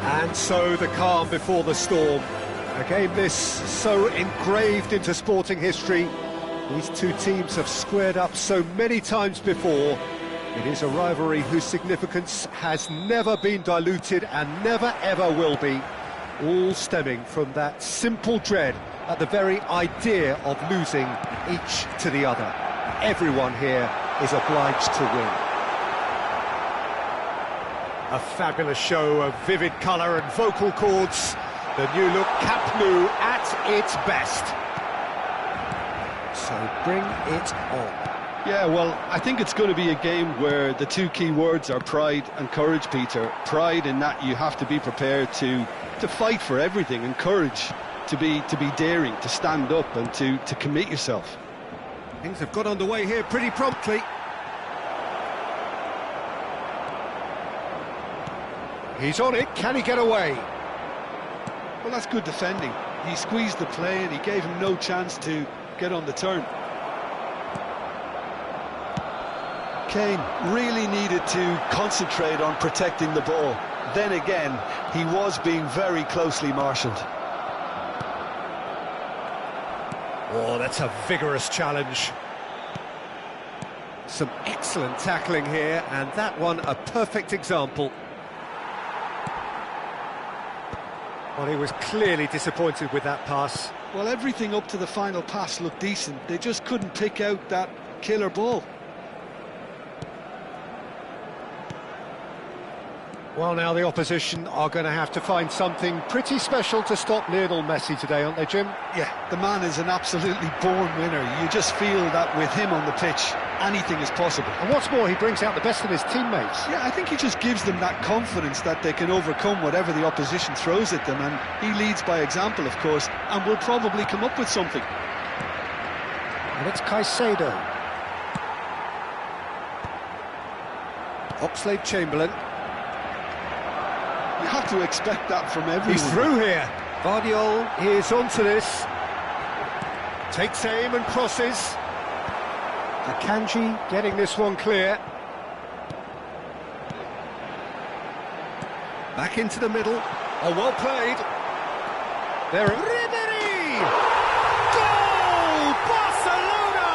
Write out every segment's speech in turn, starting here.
And so the calm before the storm. A game this so engraved into sporting history. These two teams have squared up so many times before. It is a rivalry whose significance has never been diluted and never ever will be. All stemming from that simple dread at the very idea of losing each to the other. Everyone here is obliged to win. A fabulous show of vivid colour and vocal cords. The new look Camp Nou at its best. So bring it on. Yeah, well, I think it's going to be a game where the two key words are pride and courage, Peter. Pride in that you have to be prepared to fight for everything, and courage to be daring, to stand up and to commit yourself. Things have got underway here pretty promptly. He's on it, can he get away? Well, that's good defending. He squeezed the play and he gave him no chance to get on the turn. Kane really needed to concentrate on protecting the ball. Then again, he was being very closely marshalled. Oh, that's a vigorous challenge. Some excellent tackling here, and that one a perfect example. Well, he was clearly disappointed with that pass. Well, everything up to the final pass looked decent. They just couldn't pick out that killer ball. Well, now the opposition are going to have to find something pretty special to stop Lionel Messi today, aren't they, Jim? Yeah, the man is an absolutely born winner. You just feel that with him on the pitch, anything is possible. And what's more, he brings out the best of his teammates. Yeah, I think he just gives them that confidence that they can overcome whatever the opposition throws at them, and he leads by example, of course, and will probably come up with something. And it's Caicedo. Oxlade-Chamberlain. You have to expect that from everyone. He's through here. Vardiol is onto this. Takes aim and crosses. Akanji getting this one clear. Back into the middle. Oh, well played. There, Ribery! Goal! Barcelona!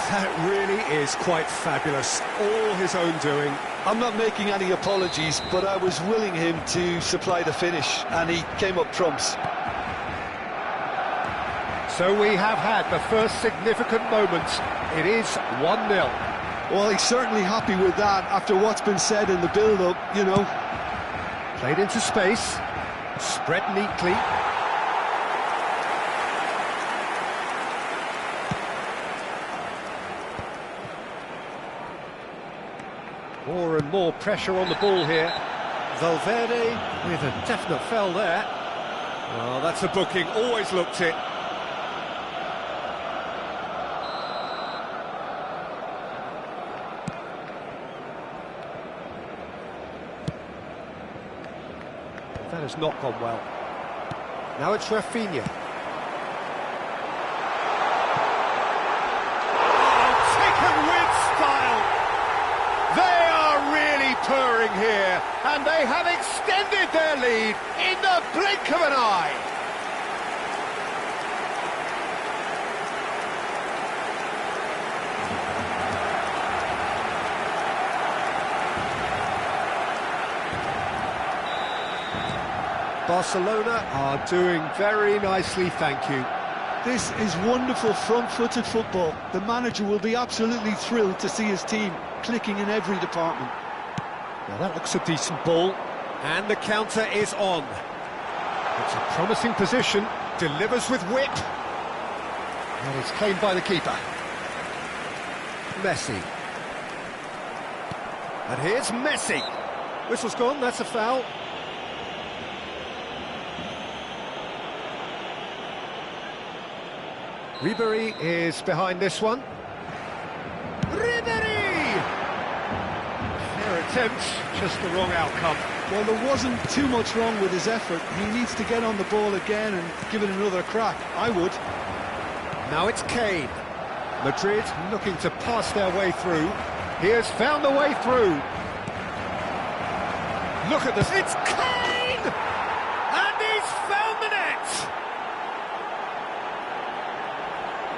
That really is quite fabulous. All his own doing. I'm not making any apologies, but I was willing him to supply the finish, and he came up trumps. So we have had the first significant moment. It is 1-0. Well, he's certainly happy with that after what's been said in the build-up, you know. Played into space, spread neatly. More and more pressure on the ball here. Valverde with a definite foul there. Well, that's a booking, always looked it. That has not gone well. Now it's Rafinha. Oh, taken with style! They are really purring here, and they have extended their lead in the blink of an eye. Barcelona are doing very nicely, thank you. This is wonderful front-footed football. The manager will be absolutely thrilled to see his team clicking in every department. Well, that looks a decent ball, and the counter is on. It's a promising position, delivers with whip. And it's claimed by the keeper. Messi. And here's Messi. Whistle's gone, that's a foul. Ribery is behind this one. Ribery! Fair attempt, just the wrong outcome. Well, there wasn't too much wrong with his effort. He needs to get on the ball again and give it another crack. I would. Now it's Kane. Madrid looking to pass their way through. He has found the way through. Look at this. It's Kane! And he's found the net!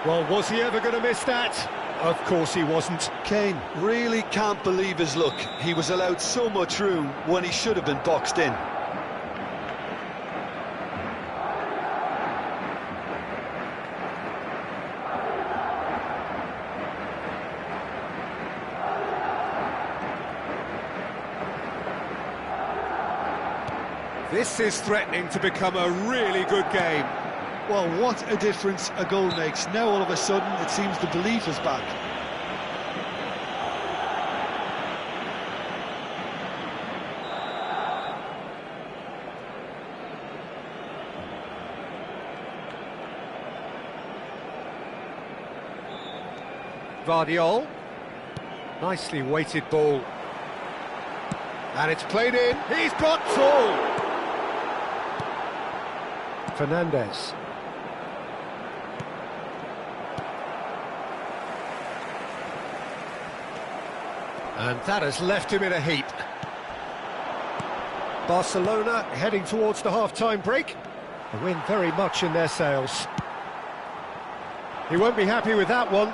Well, was he ever going to miss that? Of course he wasn't. Kane really can't believe his luck. He was allowed so much room when he should have been boxed in. This is threatening to become a really good game. Well, what a difference a goal makes. Now all of a sudden it seems the belief is back. Vardiol. Nicely weighted ball. And it's played in. He's got full. Fernandez. And that has left him in a heap. Barcelona heading towards the half-time break. The win very much in their sails. He won't be happy with that one.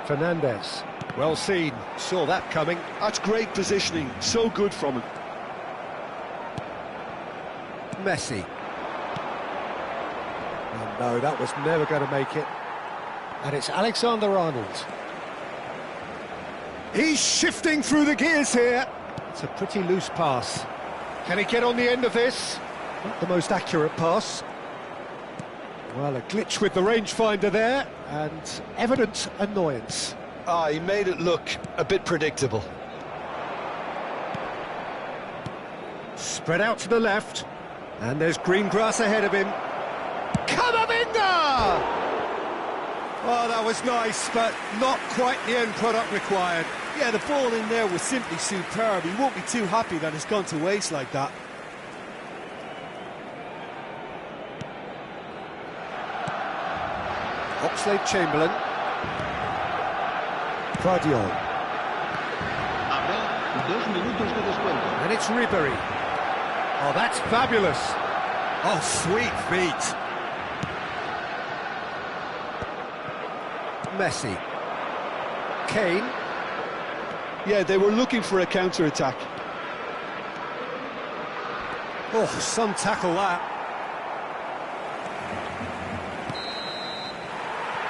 Fernandez. Well seen. Saw that coming. That's great positioning. So good from him. Messi. Oh no, that was never going to make it. And it's Alexander-Arnold. He's shifting through the gears here. It's a pretty loose pass. Can he get on the end of this? Not the most accurate pass. Well, a glitch with the rangefinder there, and evident annoyance. He made it look a bit predictable. Spread out to the left, and there's green grass ahead of him. Camavinga! Oh, that was nice, but not quite the end product required. Yeah, the ball in there was simply superb. He won't be too happy that it's gone to waste like that. Oxlade-Chamberlain. Vardiol. And it's Ribery. Oh, that's fabulous. Oh, sweet feet. Messi. Kane. Yeah, they were looking for a counter-attack. Oh, some tackle that.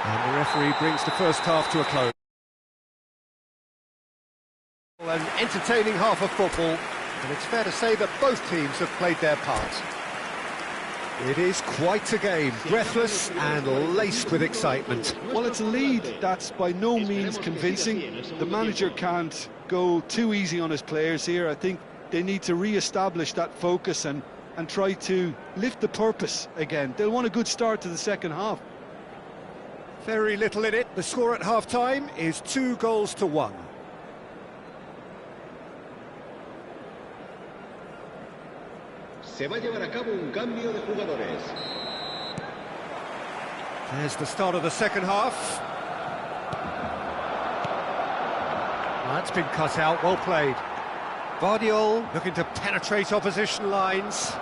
And the referee brings the first half to a close. An entertaining half of football, and it's fair to say that both teams have played their part. It is quite a game, breathless and laced with excitement. Well, it's a lead that's by no means convincing. The manager can't go too easy on his players here. I think they need to re-establish that focus and try to lift the purpose again. They'll want a good start to the second half. Very little in it. The score at half-time is 2-1. Se va a llevar a cabo un cambio de jugadores. There's the start of the second half. That's been cut out, well played. Vardiol looking to penetrate opposition lines.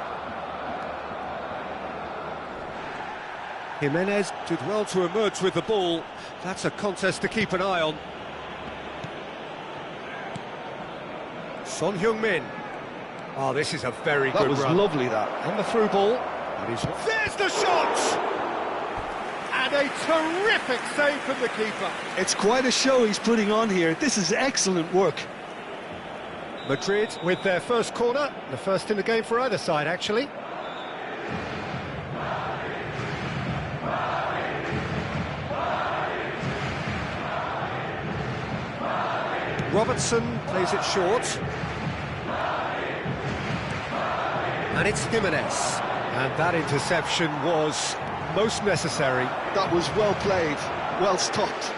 Jimenez did well to emerge with the ball. That's a contest to keep an eye on. Son Heung-min. Oh, this is a very good run. That was lovely, that. And the through ball. There's the shot! And a terrific save from the keeper. It's quite a show he's putting on here. This is excellent work. Madrid with their first corner. The first in the game for either side, actually. Robertson plays it short. And it's Jimenez. And that interception was most necessary. That was well played, well stopped.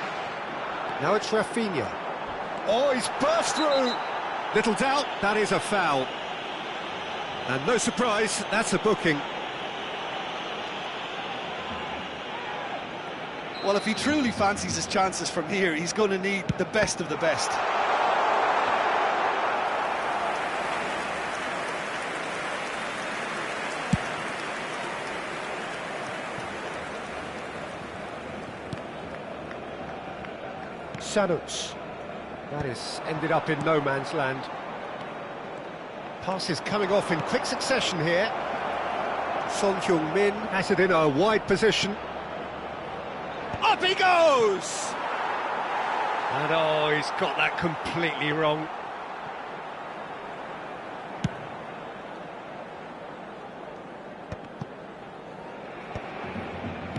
Now it's Rafinha. Oh, he's burst through. Little doubt, that is a foul. And no surprise, that's a booking. Well, if he truly fancies his chances from here, he's going to need the best of the best. Sanuc. That is ended up in no man's land. Passes coming off in quick succession here. Son Heung-min has it in a wide position. Up he goes! And oh, he's got that completely wrong.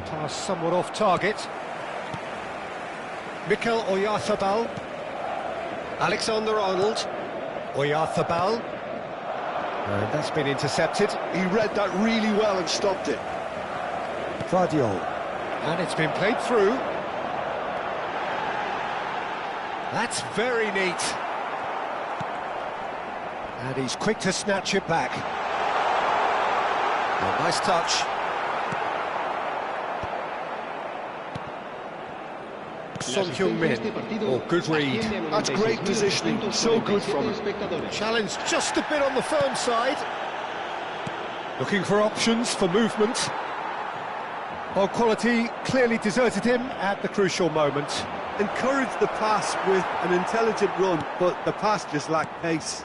Pass somewhat off target. Mikel Oyarzabal. Alexander-Arnold. Oyarzabal. And that's been intercepted. He read that really well and stopped it. Vardiol. And it's been played through. That's very neat. And he's quick to snatch it back. Well, nice touch. Son Heung-min. Oh, good read. That's great positioning. So good from him. Challenge just a bit on the firm side. Looking for options for movement. Well, quality clearly deserted him at the crucial moment. Encouraged the pass with an intelligent run, but the pass just lacked pace.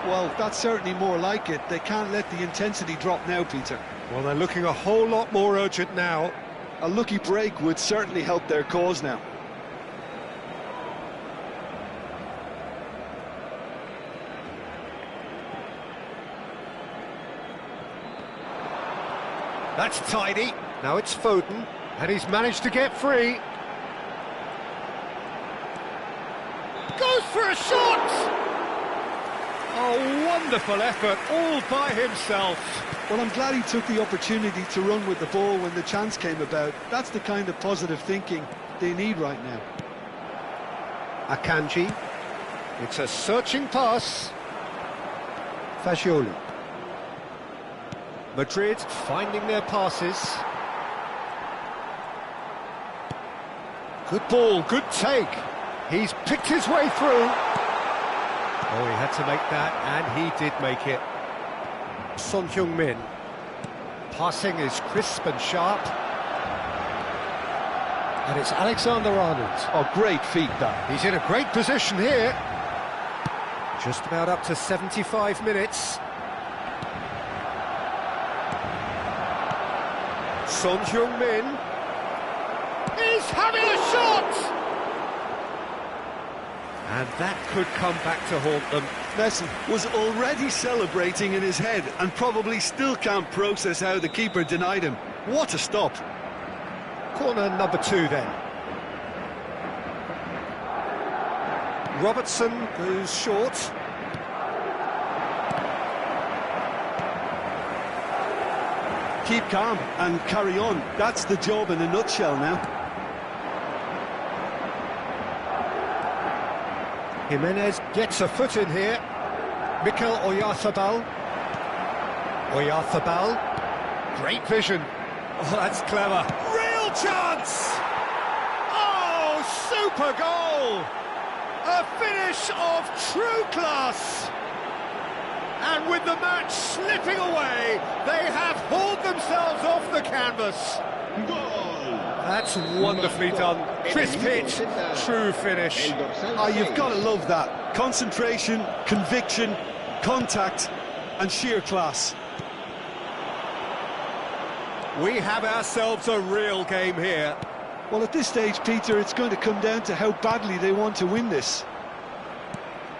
Well, that's certainly more like it. They can't let the intensity drop now, Peter. Well, they're looking a whole lot more urgent now. A lucky break would certainly help their cause now. That's tidy. Now it's Foden, and he's managed to get free. Goes for a shot! Oh, wonderful effort, all by himself. Well, I'm glad he took the opportunity to run with the ball when the chance came about. That's the kind of positive thinking they need right now. Akanji. It's a searching pass. Fagioli. Madrid finding their passes. Good ball, good take. He's picked his way through. Oh, he had to make that, and he did make it. Son Heung-min. Passing is crisp and sharp. And it's Alexander-Arnold. Oh, great feat, that. He's in a great position here. Just about up to 75 minutes. Son Heung-min. He's having a shot! And that could come back to haunt them. Messi was already celebrating in his head and probably still can't process how the keeper denied him. What a stop. Corner number 2 then. Robertson goes short. Keep calm and carry on. That's the job in a nutshell now. Jimenez gets a foot in here. Mikel Oyarzabal. Oyarzabal. Great vision. Oh, that's clever. Real chance! Oh, super goal! A finish of true class! And with the match slipping away, they have hauled themselves off the canvas. That's wonderfully done. Crisp hit, true finish. Oh, you've got to love that. Concentration, conviction, contact, and sheer class. We have ourselves a real game here. Well, at this stage, Peter, it's going to come down to how badly they want to win this.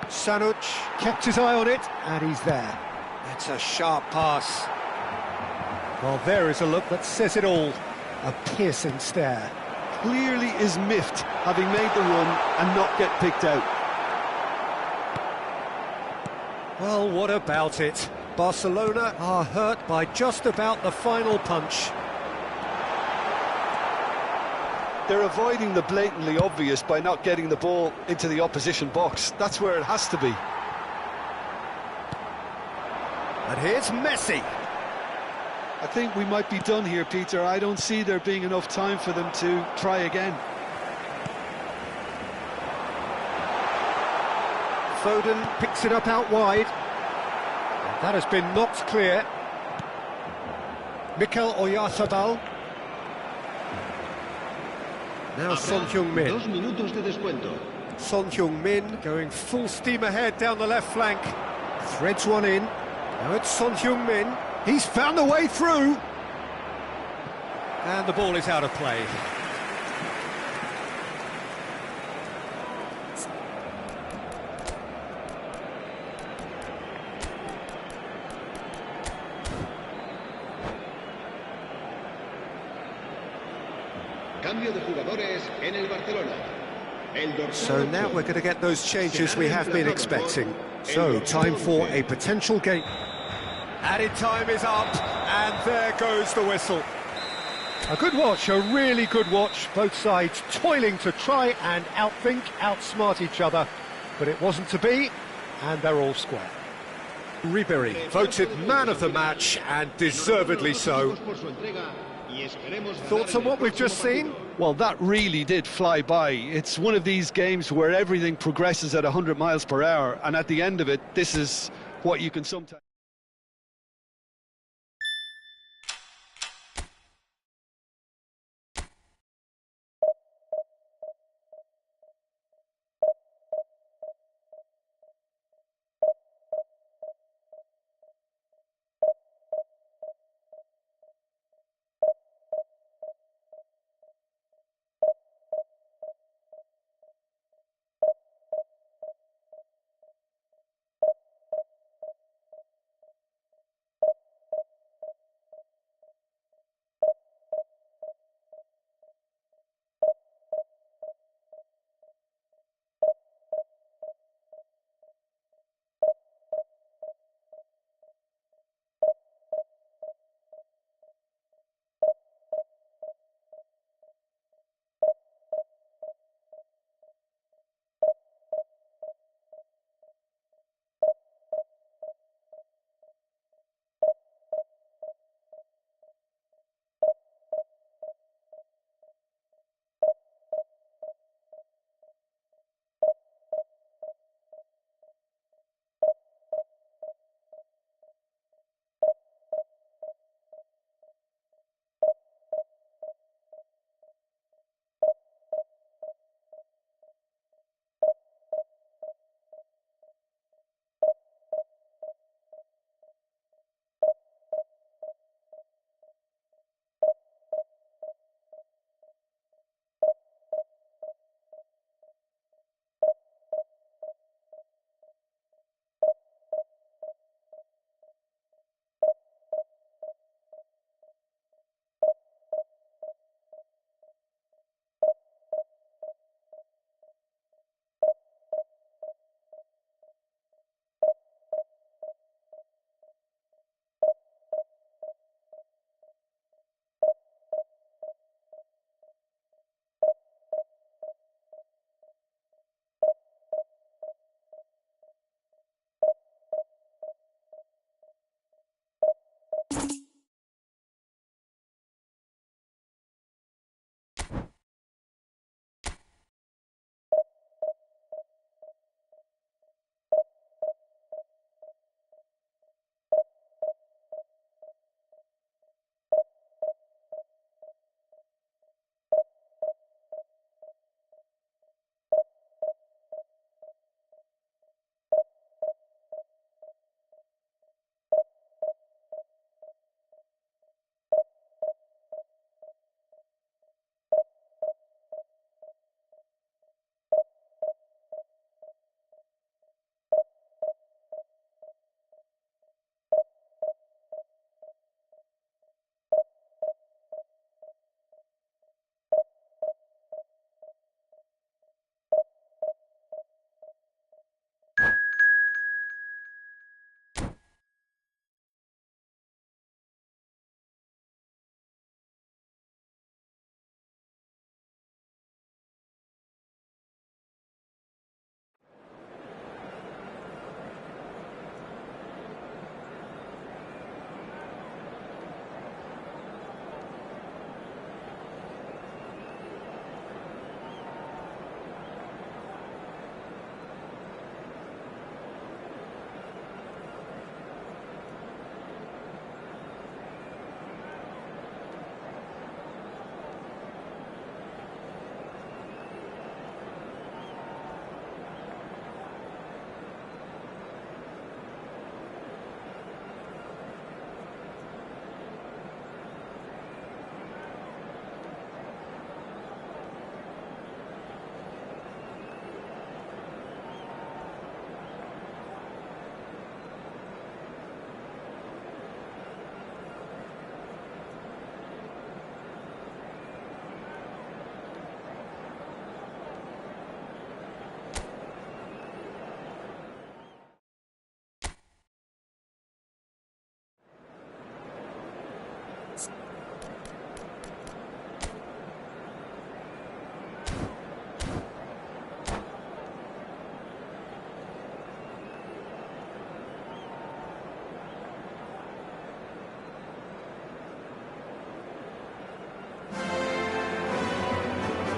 Sanuc kept his eye on it, and he's there. That's a sharp pass. Well, there is a look that says it all. A piercing stare. Clearly is miffed, having made the run and not get picked out. Well, what about it? Barcelona are hurt by just about the final punch. They're avoiding the blatantly obvious by not getting the ball into the opposition box. That's where it has to be. And here's Messi. I think we might be done here, Peter. I don't see there being enough time for them to try again. Foden picks it up out wide. That has been knocked clear. Mikel Oyarzabal. Now Son Heung-min. 2 minutos de descuento. Son Heung-min going full steam ahead down the left flank. Threads one in. Now it's Son Heung-min. He's found the way through. And the ball is out of play. Cambio de jugadores en el Barcelona. So now we're going to get those changes we have been expecting. So, time for a potential game. Added time is up, and there goes the whistle. A good watch, a really good watch. Both sides toiling to try and outthink, outsmart each other. But it wasn't to be, and they're all square. Ribéry, voted man of the match, and deservedly so. Thoughts on what we've just seen? Well, that really did fly by. It's one of these games where everything progresses at 100 miles per hour, and at the end of it, this is what you can sometimes...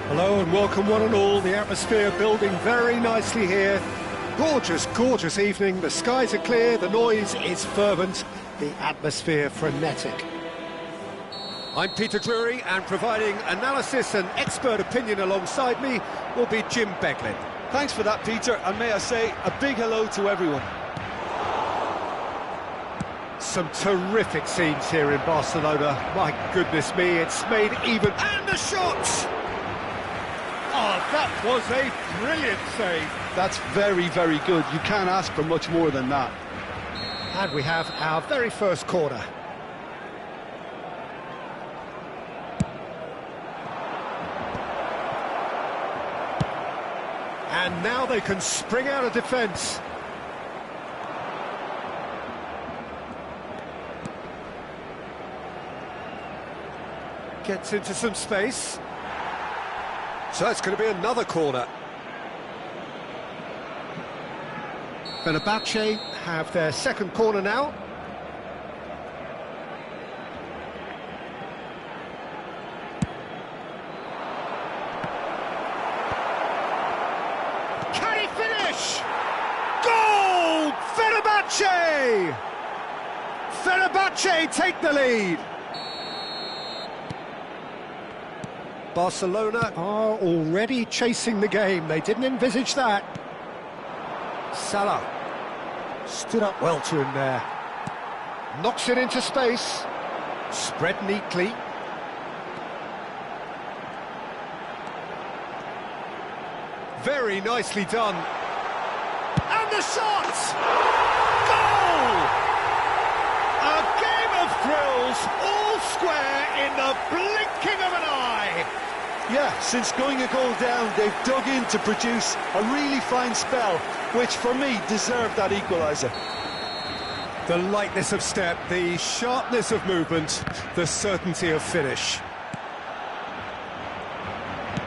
Hello and welcome one and all. The atmosphere building very nicely here. Gorgeous, gorgeous evening. The skies are clear, the noise is fervent, the atmosphere frenetic. I'm Peter Drury, and providing analysis and expert opinion alongside me will be Jim Beglin. Thanks for that, Peter, and may I say a big hello to everyone. Some terrific scenes here in Barcelona. My goodness me, it's made even... And the shot! Oh, that was a brilliant save. That's very, very good. You can't ask for much more than that. And we have our very first corner. And now they can spring out of defence. Gets into some space. So it's going to be another corner. Fenerbahce have their second corner now. Can he finish? Goal! Fenerbahce! Fenerbahce take the lead. Barcelona are already chasing the game. They didn't envisage that. Salah stood up well to him there. Knocks it into space. Spread neatly. Very nicely done. And the shot! Goal! A game of thrills, all square in the blinking of an eye. Yeah, since going a goal down, they've dug in to produce a really fine spell, which for me deserved that equaliser. The lightness of step, the sharpness of movement, the certainty of finish.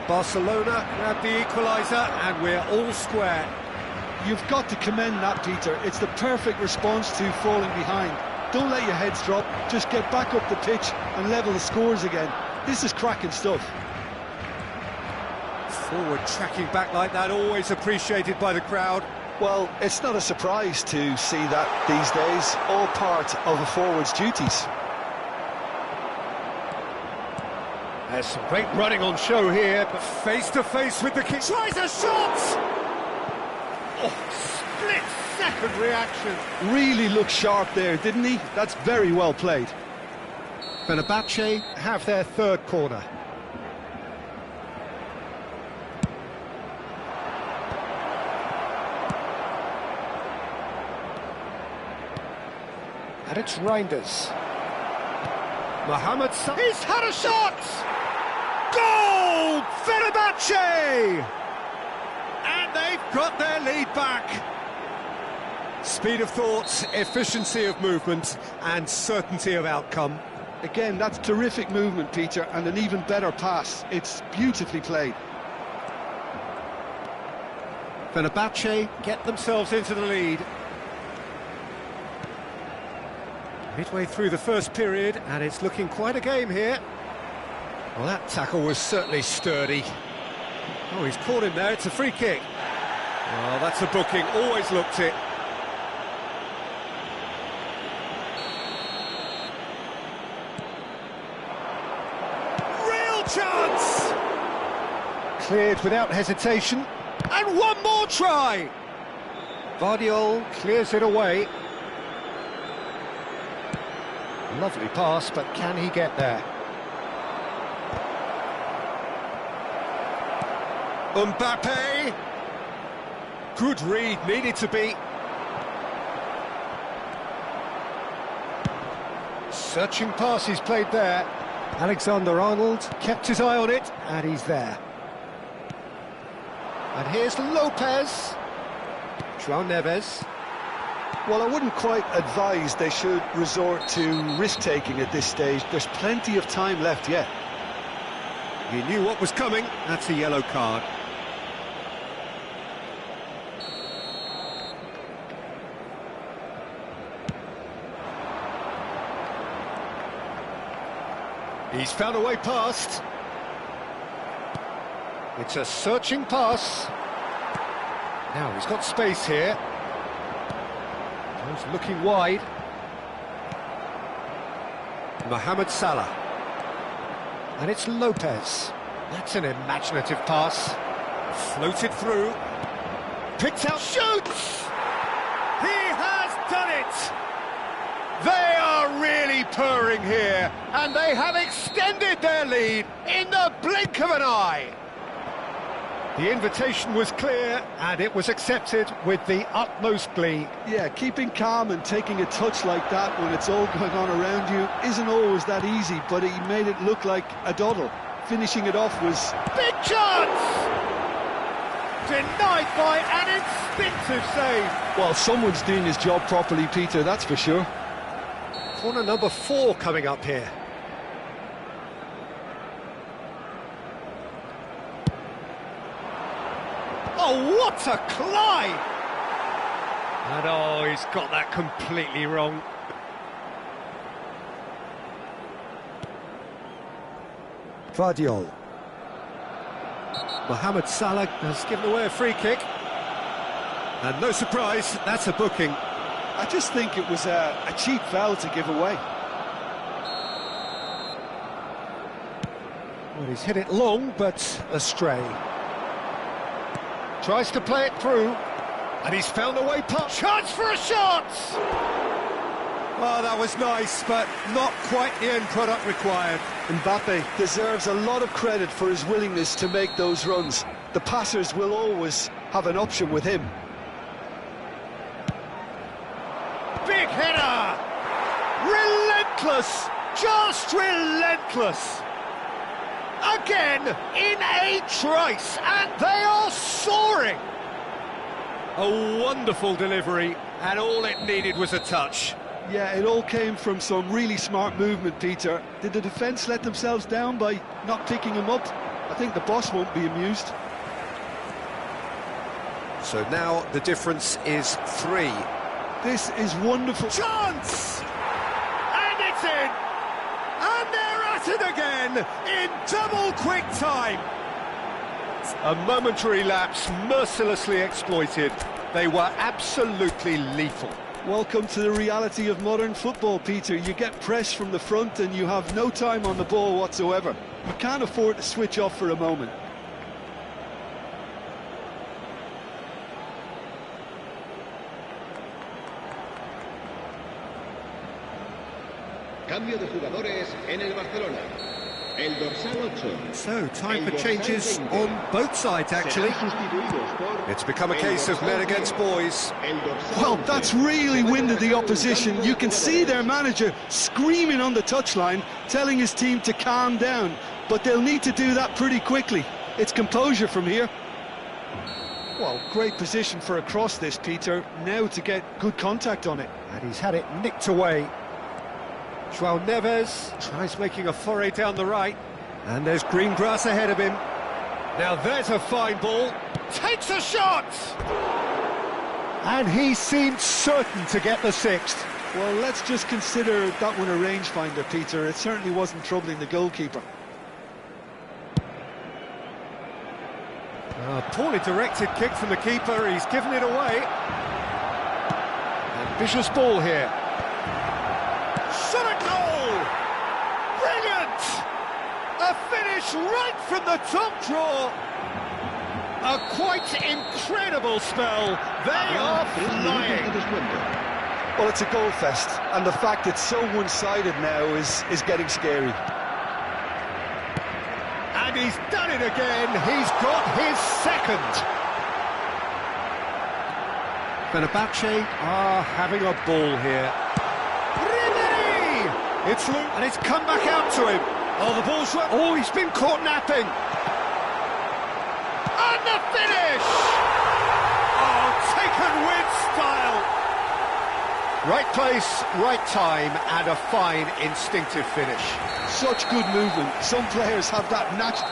Barcelona grab the equaliser and we're all square. You've got to commend that, Peter. It's the perfect response to falling behind. Don't let your heads drop, just get back up the pitch and level the scores again. This is cracking stuff. Forward tracking back like that, always appreciated by the crowd. Well, it's not a surprise to see that these days, all part of a forward's duties. There's some great running on show here, but face to face with the keeper. Tries a shot! Oh, split-second reaction. Really looked sharp there, didn't he? That's very well played. Fenerbahce have their third corner. And it's Reinders. Mohamed Salah. He's had a shot! Goal! Fenerbahce! And they've got their lead back. Speed of thought, efficiency of movement, and certainty of outcome. Again, that's terrific movement, Peter, and an even better pass. It's beautifully played. Fenerbahce get themselves into the lead. Midway through the first period, and it's looking quite a game here. Well, that tackle was certainly sturdy. Oh, he's caught him there, it's a free kick. Oh, that's a booking, always looked it. Real chance! Cleared without hesitation. And one more try! Vardiol clears it away. Lovely pass, but can he get there? Mbappe! Good read, needed to be. Searching pass he's played there. Alexander-Arnold kept his eye on it, and he's there. And here's Lopez. João Neves. Well, I wouldn't quite advise they should resort to risk-taking at this stage. There's plenty of time left yet. He knew what was coming. That's a yellow card. He's found a way past. It's a searching pass. Now he's got space here. He's looking wide. Mohamed Salah. And it's Lopez. That's an imaginative pass. Floated through. Picked out. Shoots! He has done it! They are really purring here, and they have extended their lead in the blink of an eye. The invitation was clear, and it was accepted with the utmost glee. Yeah, keeping calm and taking a touch like that when it's all going on around you isn't always that easy, but he made it look like a doddle. Finishing it off was... Big chance! Denied by an instinctive save. Well, someone's doing his job properly, Peter, that's for sure. Corner number 4 coming up here. Oh, what a climb! And oh, he's got that completely wrong. Vardiol. Mohamed Salah has given away a free kick. And no surprise, that's a booking. I just think it was a cheap foul to give away. Well, he's hit it long, but astray. Tries to play it through, and he's found a way past. Chance for a shot! Well, that was nice, but not quite the end product required. Mbappe deserves a lot of credit for his willingness to make those runs. The passers will always have an option with him. Big header! Relentless! Just relentless! Again, in a trice, and they are soaring! A wonderful delivery, and all it needed was a touch. Yeah, it all came from some really smart movement, Peter. Did the defence let themselves down by not picking him up? I think the boss won't be amused. So now the difference is 3. This is wonderful. Chance! And it's in! And they're at it again in double quick time. A momentary lapse mercilessly exploited. They were absolutely lethal. Welcome to the reality of modern football, Peter. You get pressed from the front and you have no time on the ball whatsoever. You can't afford to switch off for a moment. Cambio de jugadores en el Barcelona. El dorsal 8. So, time for changes on both sides, actually. It's become a case of men against boys. Well, that's really winded the opposition. You can see their manager screaming on the touchline, telling his team to calm down. But they'll need to do that pretty quickly. It's composure from here. Well, great position for a cross this, Peter. Now to get good contact on it. And he's had it nicked away. João Neves tries making a foray down the right. And there's green grass ahead of him. Now there's a fine ball. Takes a shot! And he seemed certain to get the 6th. Well, let's just consider that one a rangefinder, Peter. It certainly wasn't troubling the goalkeeper. A poorly directed kick from the keeper. He's given it away. Ambitious ball here. Shot a goal! Brilliant! A finish right from the top draw. A quite incredible spell. They are flying. Well, it's a goal fest, and the fact it's so one-sided now is getting scary. And he's done it again. He's got his 2nd. Fenerbahce are having a ball here. It's loose, and it's come back out to him. Oh, the ball's run. Oh, he's been caught napping. And the finish! Oh, taken with style. Right place, right time, and a fine instinctive finish. Such good movement. Some players have that natural.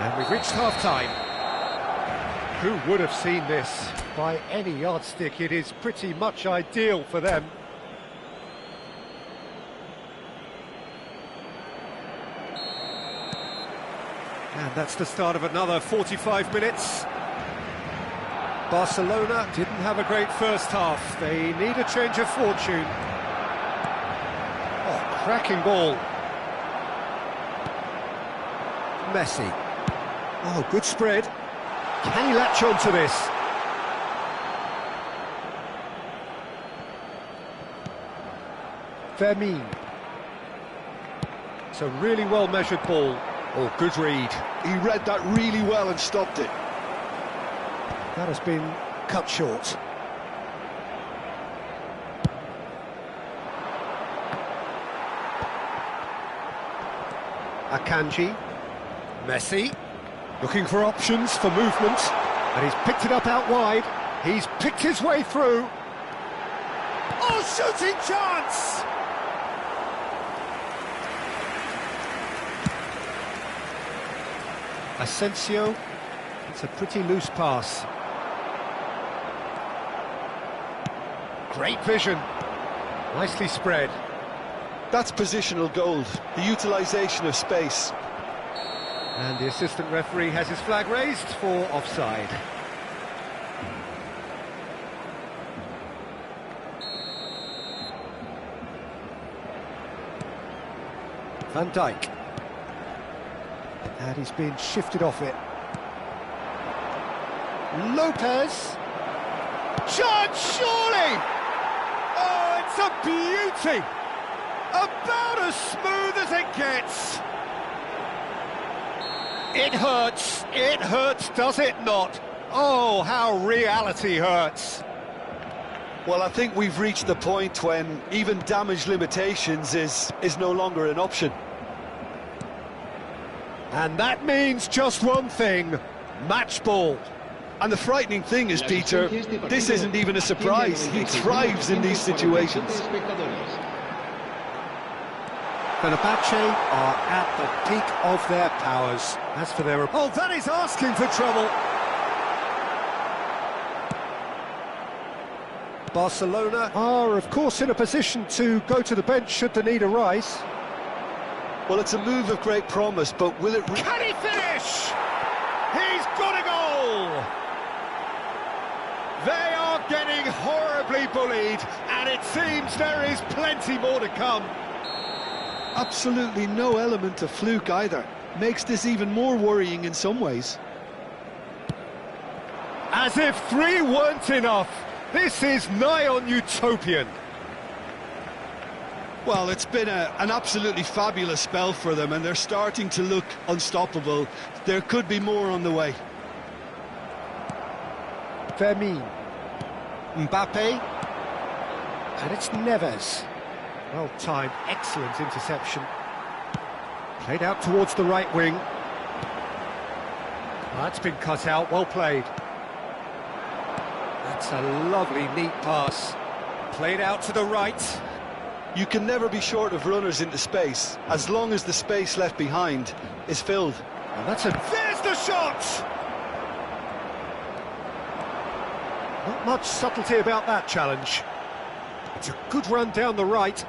And we've reached half-time. Who would have seen this? By any yardstick, it is pretty much ideal for them. And that's the start of another 45 minutes. Barcelona didn't have a great first half. They need a change of fortune. Oh, cracking ball. Messi. Oh, good spread. Can he latch on to this? Fermin. It's a really well-measured ball. Oh, good read. He read that really well and stopped it. That has been cut short. Akanji. Messi. Looking for options for movement. And he's picked it up out wide. He's picked his way through. Oh, shooting chance! Asensio. It's a pretty loose pass. Great vision. Nicely spread. That's positional gold, the utilisation of space. And the assistant referee has his flag raised for offside. Van Dijk. And he's been shifted off it. Lopez. Chance, surely! Oh, it's a beauty! About as smooth as it gets. It hurts, does it not? Oh, how reality hurts. Well, I think we've reached the point when even damage limitations is no longer an option. And that means just one thing, match ball. And the frightening thing is, Peter, this isn't even a surprise. He thrives in these situations. Fenerbahce are at the peak of their powers. As for their... Oh, that is asking for trouble. Barcelona are, of course, in a position to go to the bench should the need arise. Well, it's a move of great promise, but will it... Can he finish? He's got a goal! They are getting horribly bullied, and it seems there is plenty more to come. Absolutely no element of fluke either. Makes this even more worrying in some ways. As if 3 weren't enough. This is nigh on utopian. Well, it's been an absolutely fabulous spell for them, and they're starting to look unstoppable. There could be more on the way. Fermin. Mbappe. And it's Neves. Well-timed, excellent interception. Played out towards the right wing. That's been cut out, well played. That's a lovely, neat pass. Played out to the right. You can never be short of runners into space, as long as the space left behind is filled. And that's a... There's the shot! Not much subtlety about that challenge. It's a good run down the right.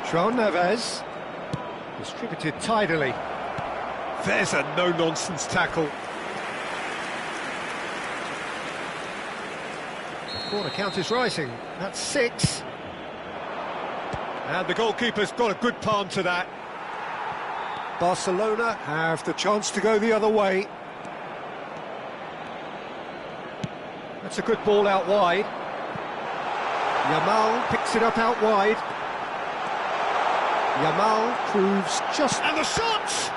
João Neves. Distributed tidily. There's a no-nonsense tackle. The corner count is rising. That's 6. And the goalkeeper's got a good palm to that. Barcelona have the chance to go the other way. That's a good ball out wide. Yamal picks it up out wide. Yamal proves just... And the shot!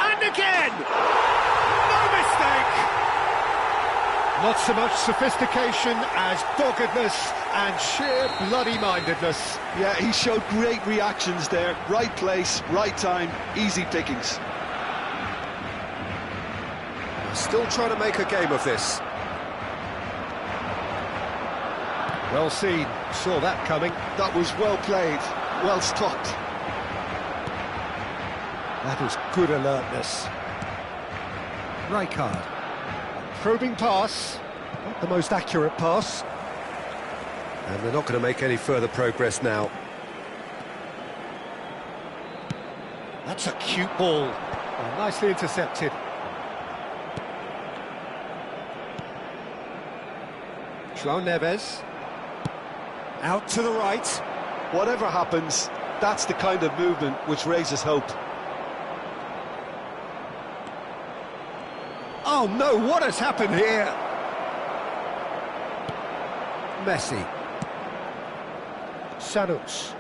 And again! No mistake! Not so much sophistication as doggedness and sheer bloody-mindedness. Yeah, he showed great reactions there. Right place, right time, easy pickings. Still trying to make a game of this. Well seen, saw that coming. That was well played, well stopped. That was good alertness. Rijkaard. Probing pass, not the most accurate pass. And they're not going to make any further progress now. That's a cute ball. Oh, nicely intercepted. João Neves. Out to the right. Whatever happens, that's the kind of movement which raises hope. Oh no, what has happened here? Messi. Sanuks.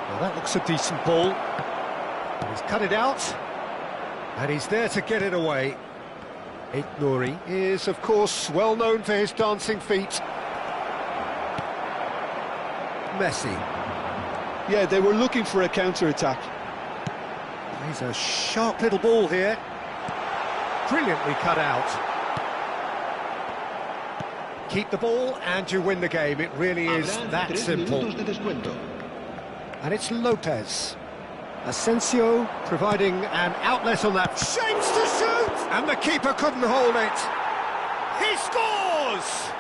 Well, that looks a decent ball. And he's cut it out. And he's there to get it away. Nuri is, of course, well known for his dancing feet. Messi. Yeah, they were looking for a counter-attack. He's a sharp little ball here. Brilliantly cut out. Keep the ball and you win the game. It really is that simple. And it's Lopez. Asensio providing an outlet on that. Shapes to shoot! And the keeper couldn't hold it. He scores!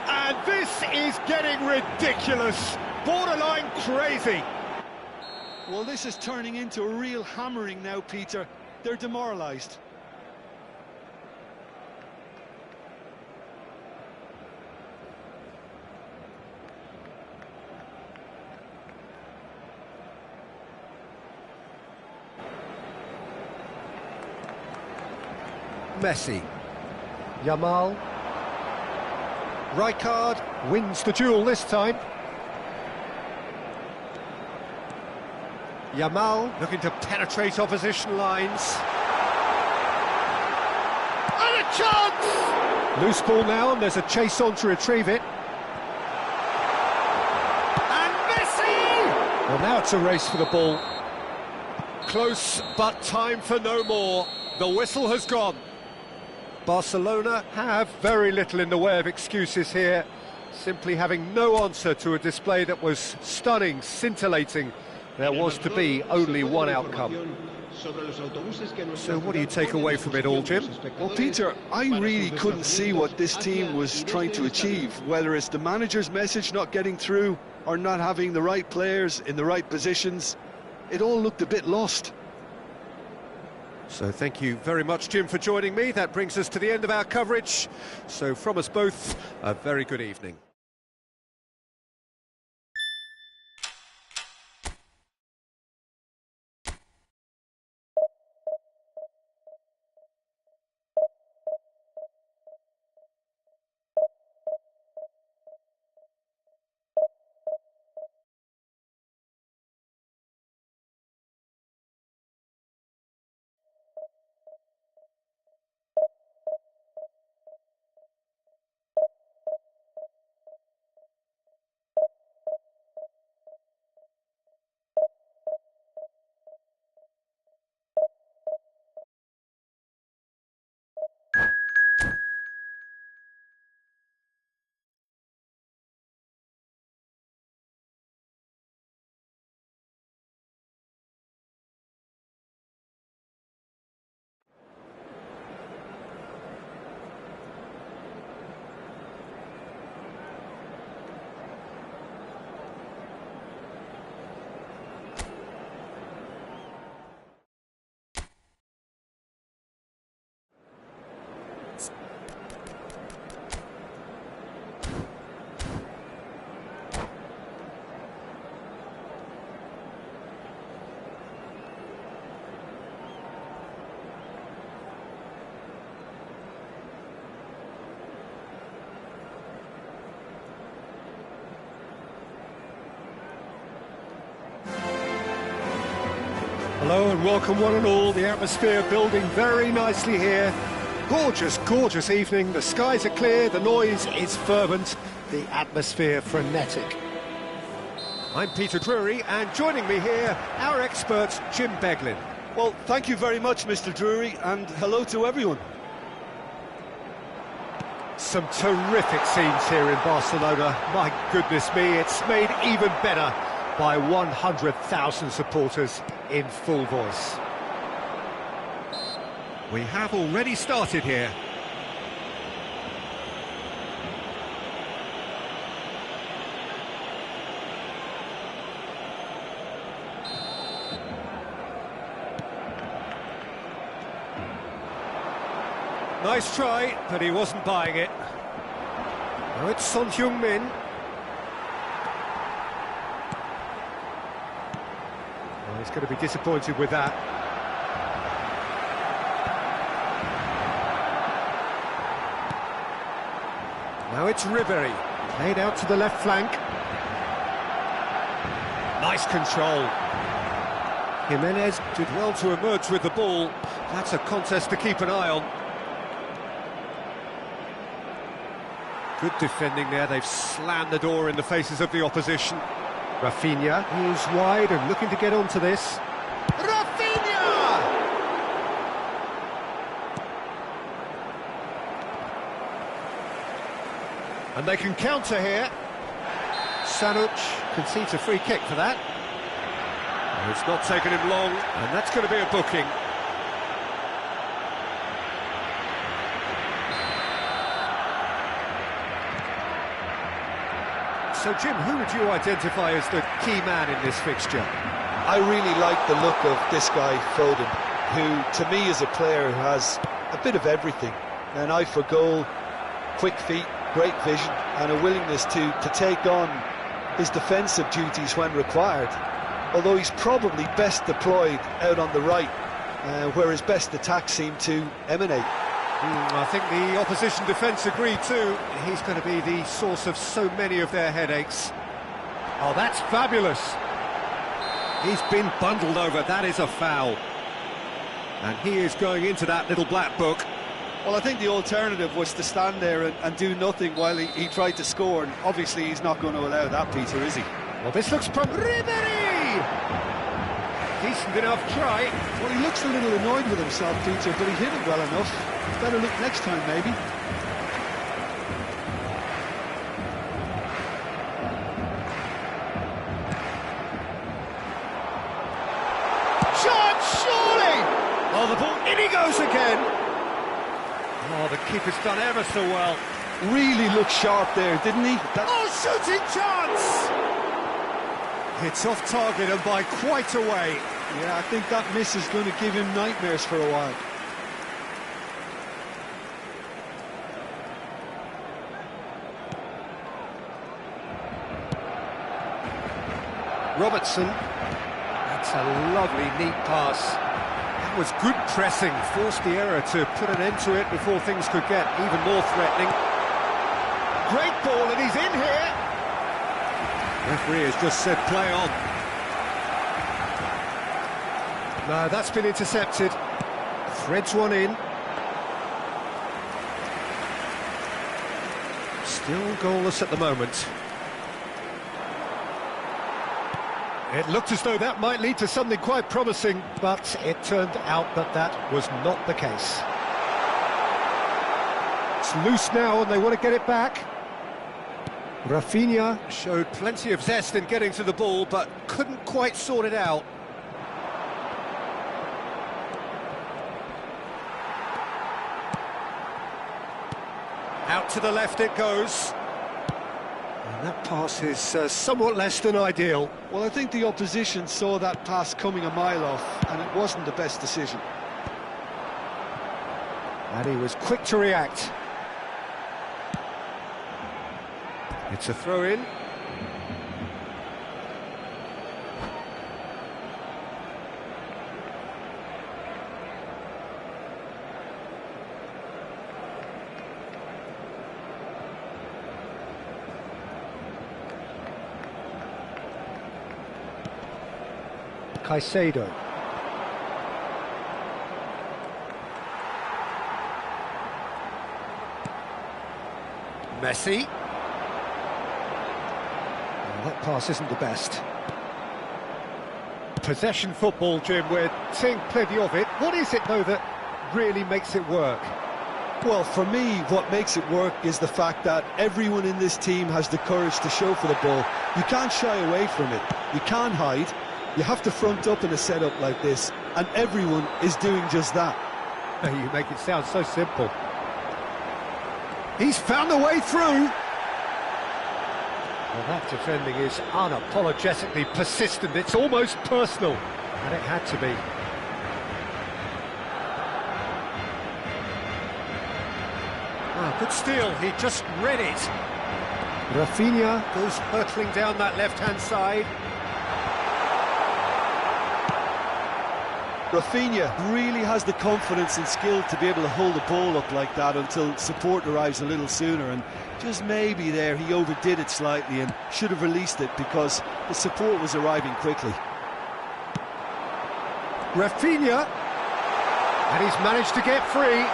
And this is getting ridiculous. Borderline crazy. Well, this is turning into a real hammering now, Peter. They're demoralised. Messi. Yamal. Rijkaard wins the duel this time. Yamal looking to penetrate opposition lines. And a chance! Loose ball now, and there's a chase on to retrieve it. And Messi! Well, now it's a race for the ball. Close, but time for no more. The whistle has gone. Barcelona have very little in the way of excuses here, simply having no answer to a display that was stunning, scintillating. There was to be only one outcome. So what do you take away from it all, Jim? Well, Peter, I really couldn't see what this team was trying to achieve, whether it's the manager's message not getting through or not having the right players in the right positions. It all looked a bit lost. So thank you very much, Jim, for joining me. That brings us to the end of our coverage. So from us both, a very good evening. Hello and welcome one and all. The atmosphere building very nicely here. Gorgeous, gorgeous evening. The skies are clear, the noise is fervent, the atmosphere frenetic. I'm Peter Drury, and joining me here, our expert, Jim Beglin. Well, thank you very much, Mr. Drury, and hello to everyone. Some terrific scenes here in Barcelona. My goodness me, it's made even better by 100,000 supporters in full voice. We have already started here. Nice try, but he wasn't buying it. Now it's Son Heung-min. Well, he's going to be disappointed with that. Now it's Ribery, played out to the left flank. Nice control. Jimenez did well to emerge with the ball. That's a contest to keep an eye on. Good defending there, they've slammed the door in the faces of the opposition. Rafinha is wide and looking to get onto this. Rafinha! And they can counter here. Sanuc concedes a free kick for that. It's not taken him long, and that's going to be a booking. So, Jim, who would you identify as the key man in this fixture? I really like the look of this guy, Foden, who, to me, is a player who has a bit of everything. An eye for goal, quick feet, great vision, and a willingness to take on his defensive duties when required. Although he's probably best deployed out on the right, where his best attacks seem to emanate. I think the opposition defence agree too. He's going to be the source of so many of their headaches. Oh, that's fabulous. He's been bundled over. That is a foul. And he is going into that little black book. Well, I think the alternative was to stand there and do nothing while he tried to score, and obviously he's not going to allow that, Peter, is he? Well, this looks Ribery! Decent enough try. Well, he looks a little annoyed with himself, Peter, but he hit it well enough. Better look next time, maybe. Shot, surely! Oh, the ball, in he goes again! Oh, the keeper's done ever so well. Really looked sharp there, didn't he? Oh, shooting chance! It's off target and by quite a way. Yeah, I think that miss is going to give him nightmares for a while. Robertson. That's a lovely, neat pass. That was good pressing, forced the error to put an end to it before things could get even more threatening. Great ball, and he's in here. Referee has just said play on. No, that's been intercepted. Threads one in. Still goalless at the moment. It looked as though that might lead to something quite promising, but it turned out that that was not the case. It's loose now and they want to get it back. Rafinha showed plenty of zest in getting to the ball, but couldn't quite sort it out. Out to the left it goes. And that pass is somewhat less than ideal. Well, I think the opposition saw that pass coming a mile off, and it wasn't the best decision. And he was quick to react. It's a throw-in. Caicedo. Messi. Well, that pass isn't the best. Possession football, Jim, we're seeing plenty of it. What is it, though, that really makes it work? Well, for me, what makes it work is the fact that everyone in this team has the courage to show for the ball. You can't shy away from it. You can't hide. You have to front up in a setup like this, and everyone is doing just that. You make it sound so simple. He's found a way through. Well, that defending is unapologetically persistent. It's almost personal, and it had to be. Good steal, he just read it. Rafinha goes hurtling down that left-hand side. Rafinha really has the confidence and skill to be able to hold the ball up like that until support arrives a little sooner, and just maybe there he overdid it slightly and should have released it because the support was arriving quickly. Rafinha, and he's managed to get free.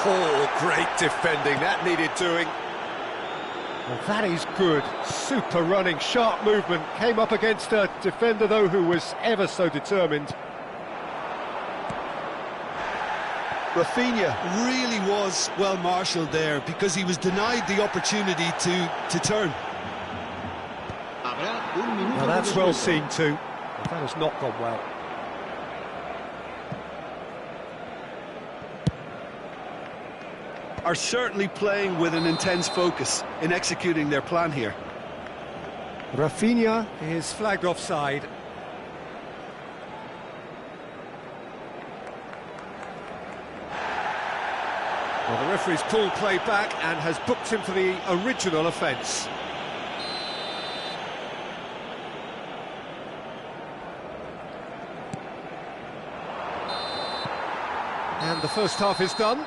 Oh, great defending, that needed doing. Well, that is good, super running, sharp movement. Came up against a defender though who was ever so determined. Rafinha really was well marshalled there because he was denied the opportunity to turn. Now that's well seen too. That has not gone well. Are certainly playing with an intense focus in executing their plan here. Rafinha is flagged offside. Well, the referee's pulled play back and has booked him for the original offence. And the first half is done.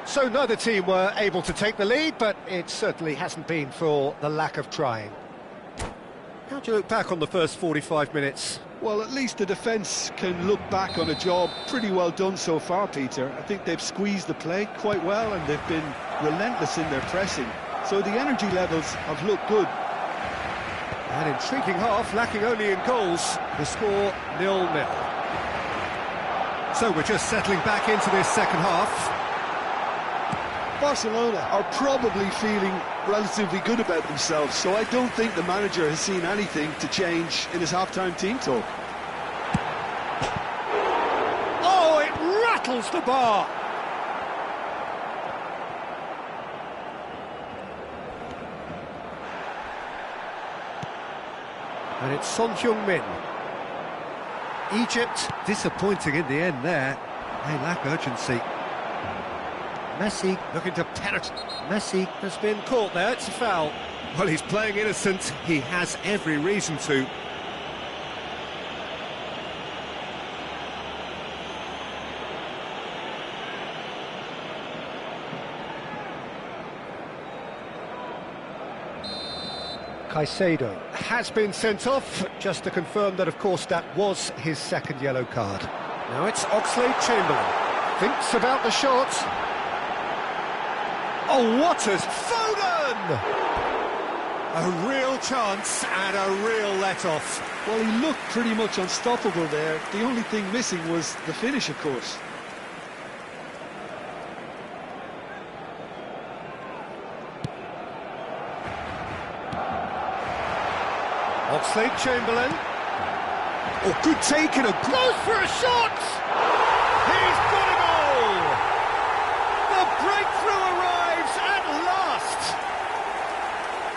So neither team were able to take the lead, but it certainly hasn't been for the lack of trying. How do you look back on the first 45 minutes? Well, at least the defence can look back on a job pretty well done so far, Peter. I think they've squeezed the play quite well and they've been relentless in their pressing. So the energy levels have looked good. An intriguing half, lacking only in goals. The score 0-0. So we're just settling back into this second half. Barcelona are probably feeling relatively good about themselves, so I don't think the manager has seen anything to change in his half-time team talk. Oh, it rattles the bar! And it's Son Heung-min. Egypt disappointing in the end there. They lack urgency. Messi looking to penetrate. Messi has been caught there, it's a foul. Well, he's playing innocent, he has every reason to. Caicedo has been sent off, just to confirm that, of course, that was his second yellow card. Now it's Oxlade-Chamberlain. Thinks about the shot. Oh, what a Foden! A real chance and a real let-off. Well, he looked pretty much unstoppable there. The only thing missing was the finish, of course. Oxlade-Chamberlain. Oh, good take and a close for a shot! He's got a goal! The breakthrough arrives at last!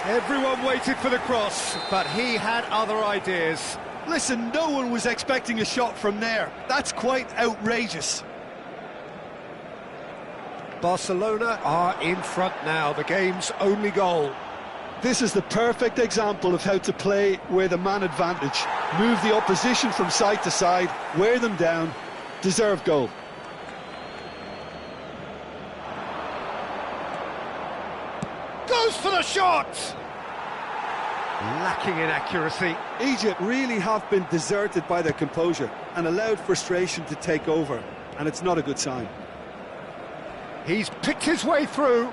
Everyone waited for the cross, but he had other ideas. Listen, no one was expecting a shot from there. That's quite outrageous. Barcelona are in front now, the game's only goal. This is the perfect example of how to play with a man advantage. Move the opposition from side to side, wear them down, deserve goal. Goes for the shot! Lacking in accuracy. Egypt really have been deserted by their composure and allowed frustration to take over, and it's not a good sign. He's picked his way through.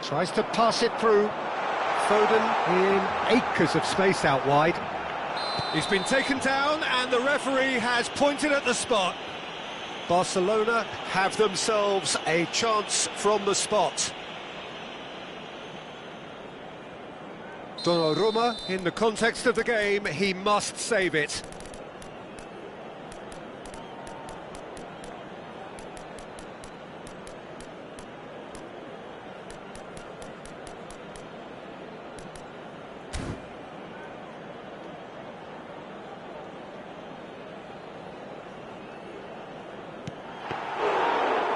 Tries to pass it through. Foden in acres of space out wide. He's been taken down and the referee has pointed at the spot. Barcelona have themselves a chance from the spot. Donnarumma, in the context of the game, he must save it.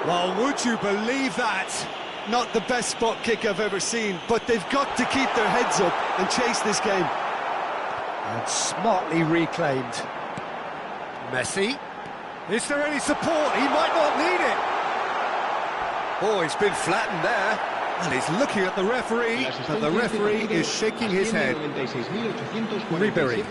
Well, would you believe that? not the best spot kick I've ever seen, but they've got to keep their heads up and chase this game. And smartly reclaimed. Messi. Is there any support? He might not need it. Oh, he's been flattened there. And he's looking at the referee, but the referee is shaking his head. Ribery.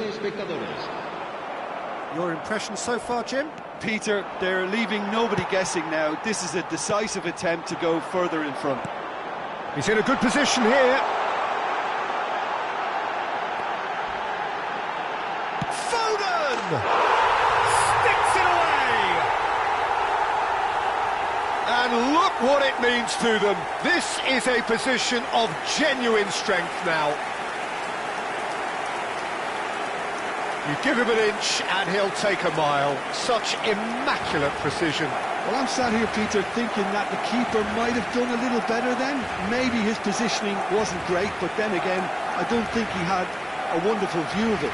Your impression so far, Jim? Peter, they're leaving nobody guessing now. This is a decisive attempt to go further in front. He's in a good position here. Foden! Sticks it away! And look what it means to them. This is a position of genuine strength now. You give him an inch and he'll take a mile. Such immaculate precision. Well, I'm sat here, Peter, thinking that the keeper might have done a little better then. Maybe his positioning wasn't great, but then again, I don't think he had a wonderful view of it.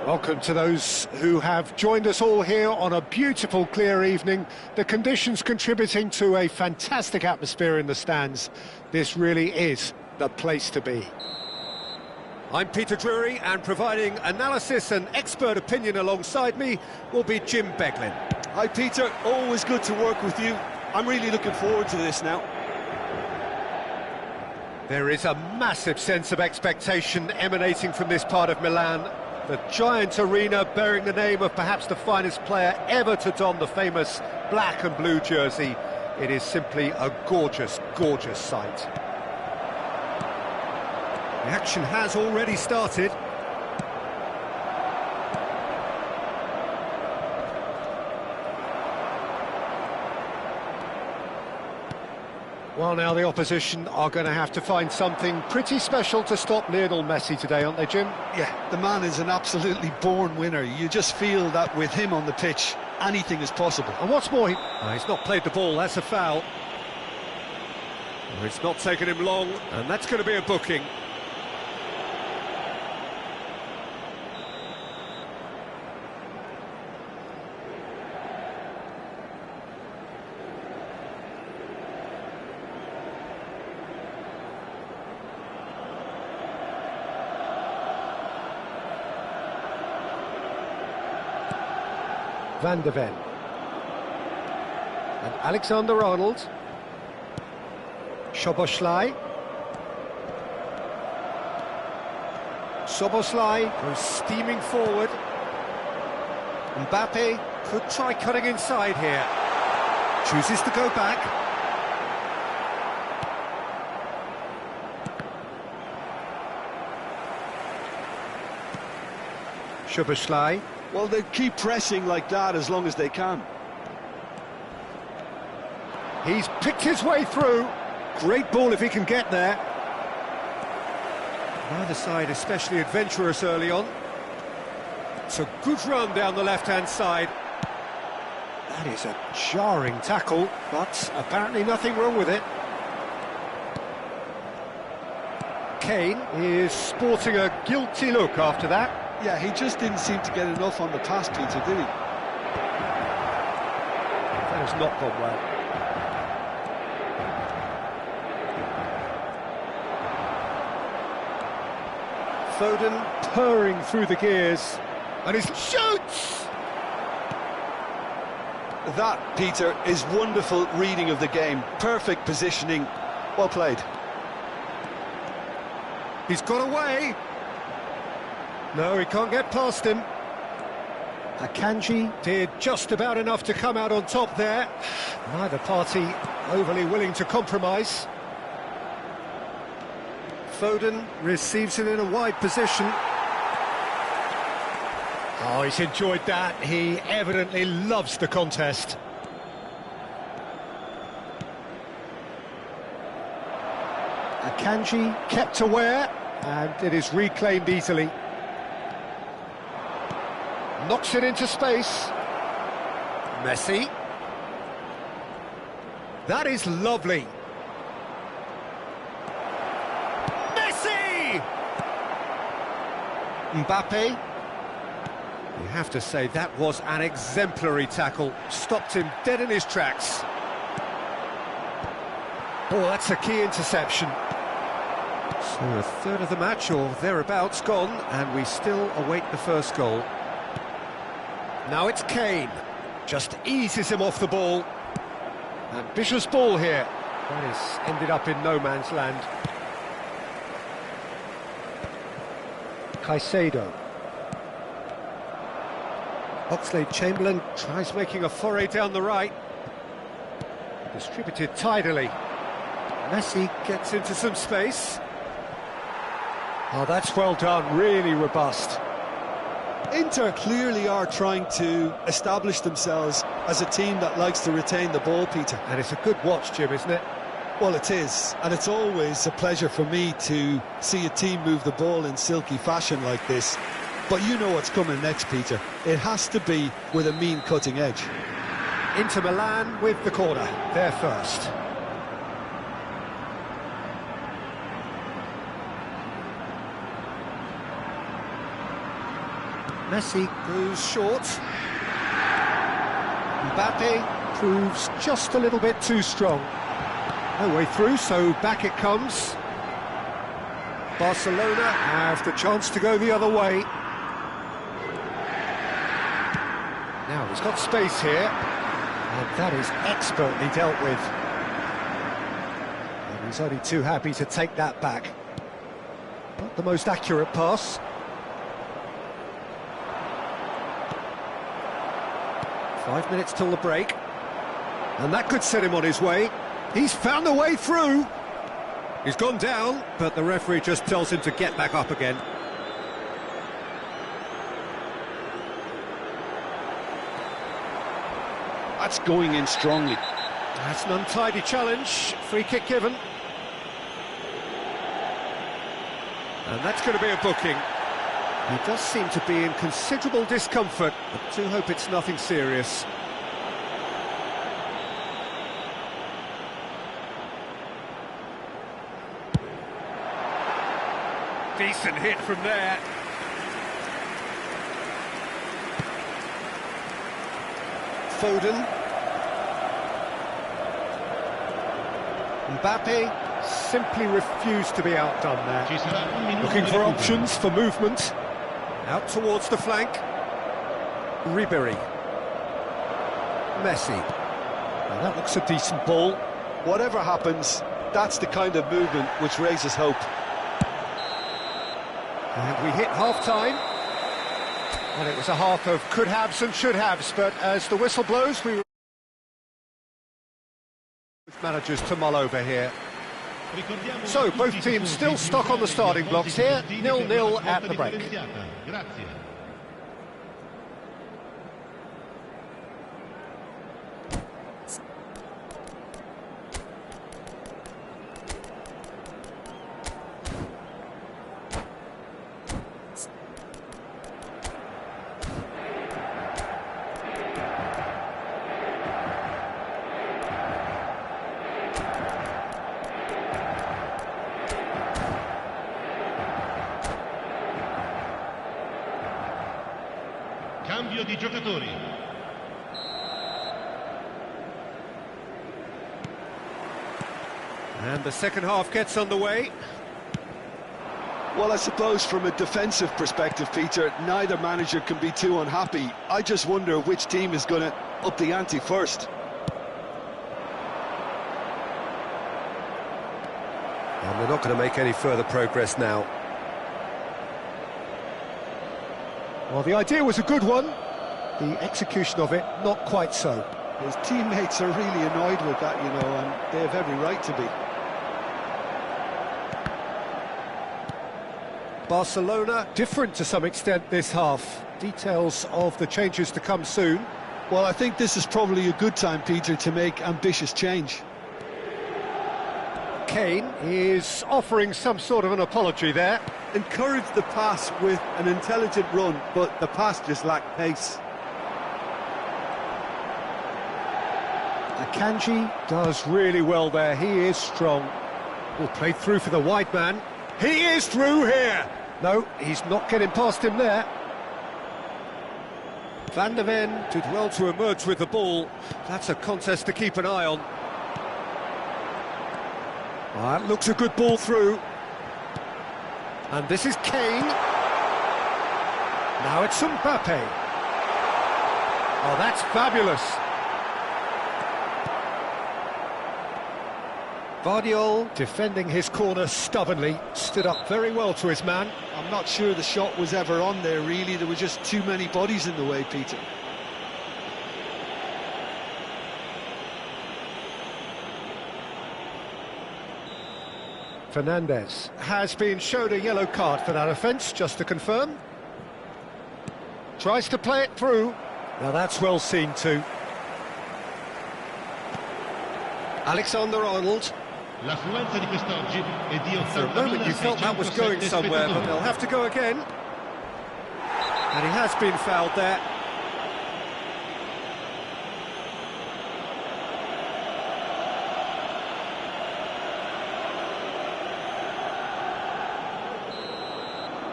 Welcome to those who have joined us all here on a beautiful, clear evening. The conditions contributing to a fantastic atmosphere in the stands. This really is the place to be. I'm Peter Drury, and providing analysis and expert opinion alongside me will be Jim Beglin. Hi Peter, always good to work with you. I'm really looking forward to this now. There is a massive sense of expectation emanating from this part of Milan. The giant arena bearing the name of perhaps the finest player ever to don the famous black and blue jersey. It is simply a gorgeous, gorgeous sight. The action has already started. Well, now the opposition are going to have to find something pretty special to stop Lionel Messi today, aren't they, Jim? Yeah, the man is an absolutely born winner. You just feel that with him on the pitch, anything is possible. And what's more, he's not played the ball, that's a foul. Well, it's not taken him long, and that's going to be a booking. Van de Ven and Alexander-Arnold. Szoboszlai. Szoboszlai goes steaming forward. Mbappe could try cutting inside here. Chooses to go back. Szoboszlai. Well, they keep pressing like that as long as they can. He's picked his way through. Great ball if he can get there. Neither side especially adventurous early on. It's a good run down the left-hand side. That is a jarring tackle, but apparently nothing wrong with it. Kane is sporting a guilty look after that. Yeah, he just didn't seem to get enough on the pass, Peter, did he? That has not gone well. Foden purring through the gears, and he shoots! That, Peter, is wonderful reading of the game. Perfect positioning. Well played. He's got away. No, he can't get past him. Akanji did just about enough to come out on top there. Neither party overly willing to compromise. Foden receives it in a wide position. Oh, he's enjoyed that. He evidently loves the contest. Akanji kept aware, and it is reclaimed easily. Knocks it into space. Messi. That is lovely. Messi! Mbappe. You have to say that was an exemplary tackle. Stopped him dead in his tracks. Oh, that's a key interception. So a third of the match or thereabouts gone, and we still await the first goal. Now it's Kane, just eases him off the ball. Ambitious ball here. That has ended up in no man's land. Caicedo. Oxlade-Chamberlain tries making a foray down the right. Distributed tidily. Messi gets into some space. Oh, that's well done, really robust. Inter clearly are trying to establish themselves as a team that likes to retain the ball, Peter. And it's a good watch, Jim, isn't it? Well, it is, and it's always a pleasure for me to see a team move the ball in silky fashion like this. But you know what's coming next, Peter. It has to be with a mean cutting edge. Inter Milan with the corner, they're first. Messi goes short. Mbappe proves just a little bit too strong. No way through, so back it comes. Barcelona have the chance to go the other way. Now he's got space here, and that is expertly dealt with. And he's only too happy to take that back. Not the most accurate pass. Five minutes till the break. And that could set him on his way. He's found a way through. He's gone down, but the referee just tells him to get back up again. That's going in strongly. That's an untidy challenge. Free kick given. And that's going to be a booking. He does seem to be in considerable discomfort, but do hope it's nothing serious. Decent hit from there. Foden. Mbappe simply refused to be outdone there. Looking for options for movement. Out towards the flank. Ribery. Messi. Now that looks a decent ball. Whatever happens, that's the kind of movement which raises hope. And we hit half-time. And it was a half of could-haves and should-haves, but as the whistle blows, we... managers to mull over here. So, both teams still stuck on the starting blocks here, 0-0 at the break. Cambio di giocatori. And the second half gets underway. Well, I suppose from a defensive perspective, Peter, neither manager can be too unhappy. I just wonder which team is going to up the ante first. And they're not going to make any further progress now. Well, the idea was a good one. The execution of it, not quite so. His teammates are really annoyed with that, you know, and they have every right to be. Barcelona, different to some extent this half. Details of the changes to come soon. Well, I think this is probably a good time, Peter, to make ambitious change. Kane is offering some sort of an apology there. Encouraged the pass with an intelligent run, but the pass just lacked pace. Akanji does really well there. He is strong. Well, played through for the wide man. He is through here. No, he's not getting past him there. Van der Ven did well to emerge with the ball. That's a contest to keep an eye on. That looks a good ball through. And this is Kane. Now it's Mbappe. Oh, that's fabulous. Vardiol, defending his corner stubbornly, stood up very well to his man. I'm not sure the shot was ever on there, really. There were just too many bodies in the way, Peter. Fernandez has been shown a yellow card for that offence, just to confirm. Tries to play it through. Now that's well seen too. Alexander-Arnold. L'affluenza di quest'oggi è di For a moment you felt that was going somewhere, but they'll have to go again. And he has been fouled there.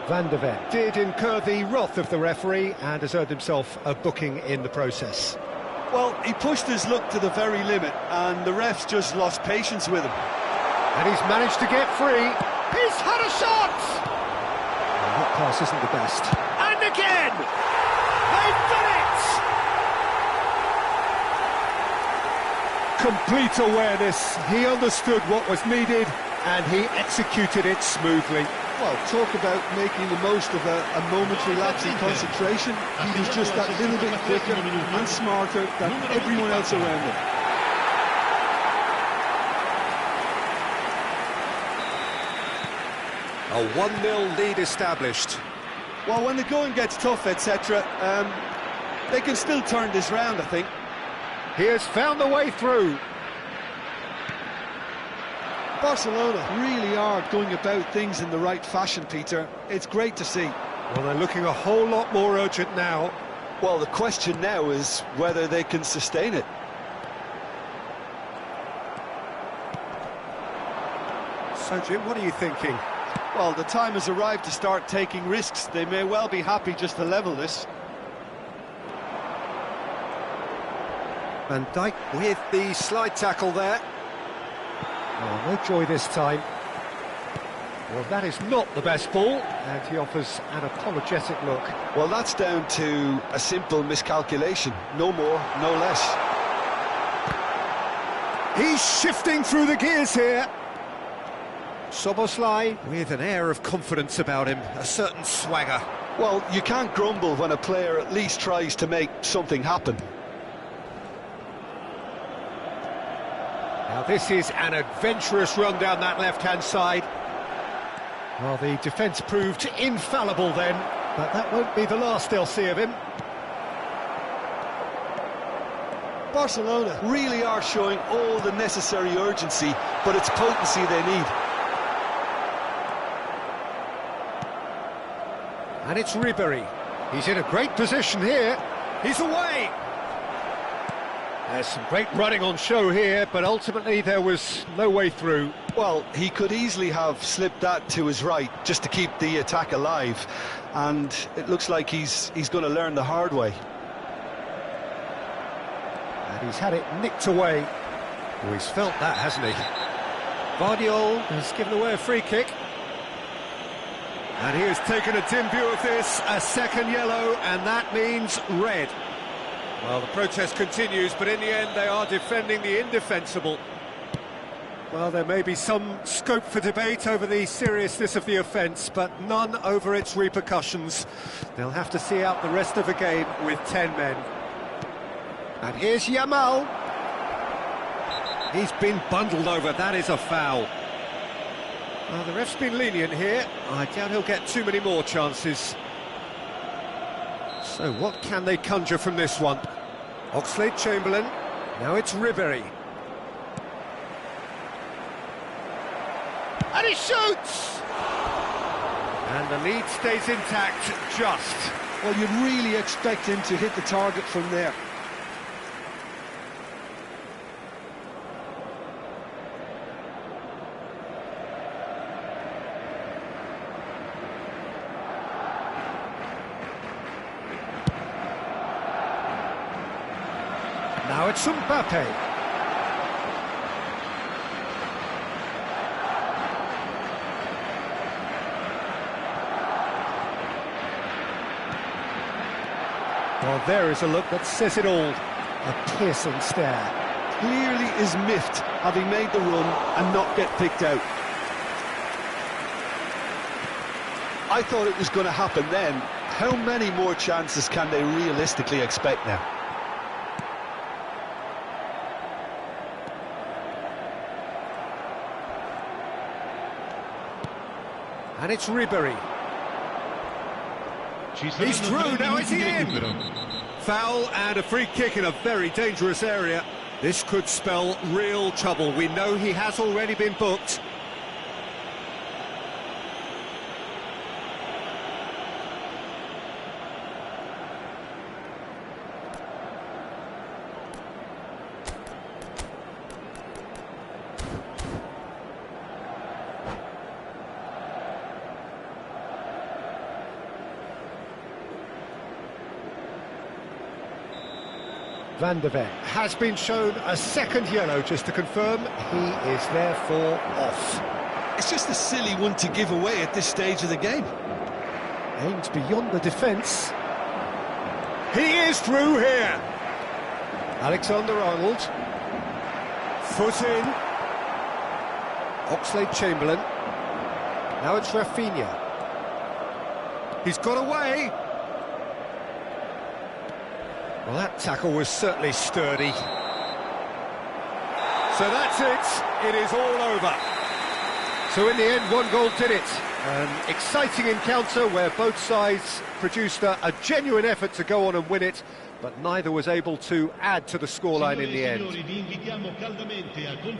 Van der Ven did incur the wrath of the referee and has earned himself a booking in the process. Well, he pushed his luck to the very limit, and the refs just lost patience with him. And he's managed to get free. He's had a shot! Well, that pass isn't the best. And again! They've done it! Complete awareness. He understood what was needed, and he executed it smoothly. Well, talk about making the most of a momentary lapse in concentration. He was just that little bit quicker and smarter than everyone else around him. A 1-0 lead established. Well, when the going gets tough, etc., they can still turn this round, I think. He has found the way through. Barcelona really are going about things in the right fashion, Peter. It's great to see. Well, they're looking a whole lot more urgent now. Well, the question now is whether they can sustain it. So, Jim, what are you thinking? Well, the time has arrived to start taking risks. They may well be happy just to level this. Van Dijk with the slide tackle there. Oh, no joy this time. Well, that is not the best ball, and he offers an apologetic look. Well, that's down to a simple miscalculation. No more, no less. He's shifting through the gears here. Szoboszlai with an air of confidence about him, a certain swagger. Well, you can't grumble when a player at least tries to make something happen. Now this is an adventurous run down that left-hand side. Well, the defence proved infallible then, but that won't be the last they'll see of him. Barcelona really are showing all the necessary urgency, but it's potency they need. And it's Ribery. He's in a great position here. He's away! There's some great running on show here, but ultimately there was no way through. Well, he could easily have slipped that to his right just to keep the attack alive, and it looks like he's going to learn the hard way. And he's had it nicked away. Oh, he's felt that, hasn't he? Vardiol has given away a free kick. And he has taken a dim view of this, a second yellow, and that means red. Well, the protest continues, but in the end they are defending the indefensible. Well, there may be some scope for debate over the seriousness of the offence, but none over its repercussions. They'll have to see out the rest of the game with 10 men. And here's Yamal. He's been bundled over, that is a foul. Well, the ref's been lenient here. I doubt he'll get too many more chances. So what can they conjure from this one? Oxlade-Chamberlain, now it's Ribery. And he shoots! And the lead stays intact, just. Well, you'd really expect him to hit the target from there. Now it's Mbappe. Well, there is a look that says it all. A piercing stare. Clearly is miffed, having made the run and not get picked out. I thought it was going to happen then. How many more chances can they realistically expect now? And it's Ribery. He's through, now is he in? Foul and a free kick in a very dangerous area. This could spell real trouble. We know he has already been booked. Van der Ven has been shown a second yellow, just to confirm. He is therefore off. It's just a silly one to give away at this stage of the game. Aims beyond the defence. He is through here. Alexander-Arnold. Foot in. Oxlade-Chamberlain. Now it's Rafinha. He's got away. Well, that tackle was certainly sturdy. So that's it. It is all over. So in the end, one goal did it. An exciting encounter where both sides produced a genuine effort to go on and win it, but neither was able to add to the scoreline in the end.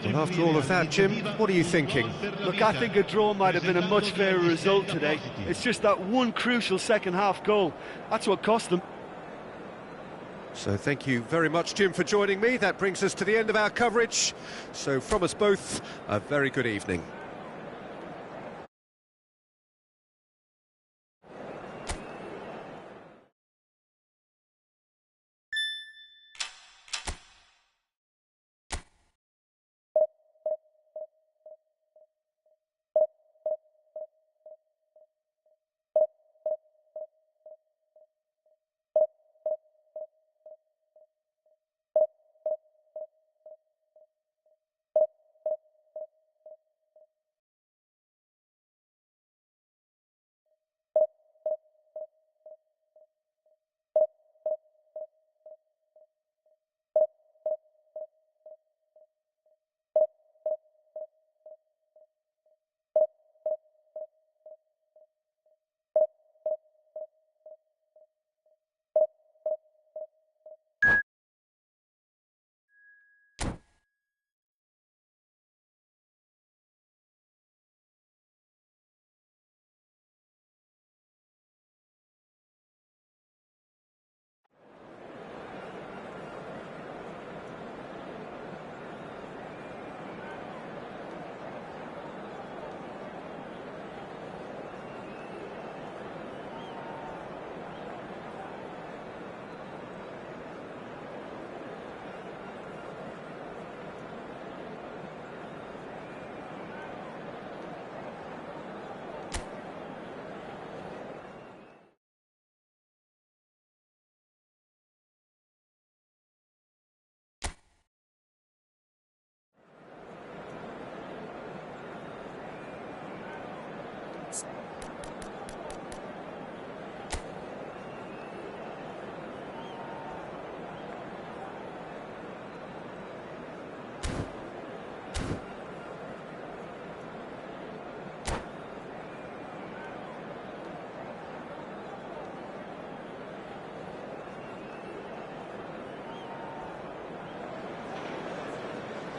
Well, after all of that, Jim, what are you thinking? Look, I think a draw might have been a much fairer result today. It's just that one crucial second-half goal. That's what cost them. So thank you very much, Jim, for joining me. That brings us to the end of our coverage. So from us both, a very good evening.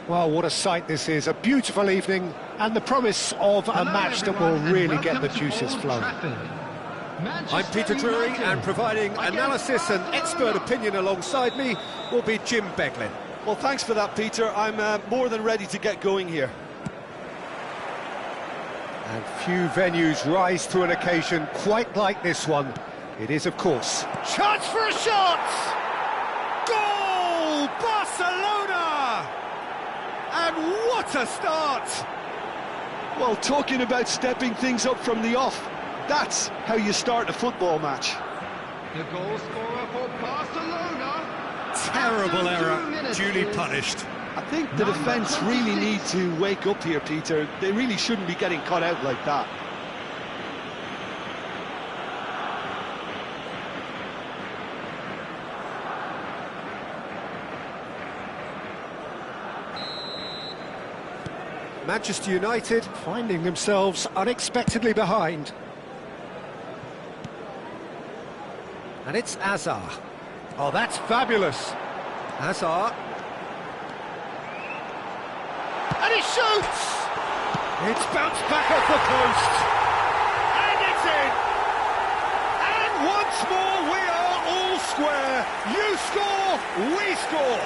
Well, what a sight this is. A beautiful evening and the promise of a match that will really get the juices flowing. I'm Peter Drury, and providing analysis and expert opinion alongside me will be Jim Beglin. Well, thanks for that, Peter. I'm more than ready to get going here. And few venues rise to an occasion quite like this one. It is, of course, chance for a shot! Goal! Barcelona! And what a start! Well, talking about stepping things up from the off, that's how you start a football match. The goal scorer for Barcelona. Terrible error, duly punished. I think the defence really need to wake up here, Peter. They really shouldn't be getting caught out like that. Manchester United finding themselves unexpectedly behind. And it's Hazard. Oh, that's fabulous. Hazard. And he shoots! It's bounced back off the post. And it's in! And once more we are all square. You score, we score.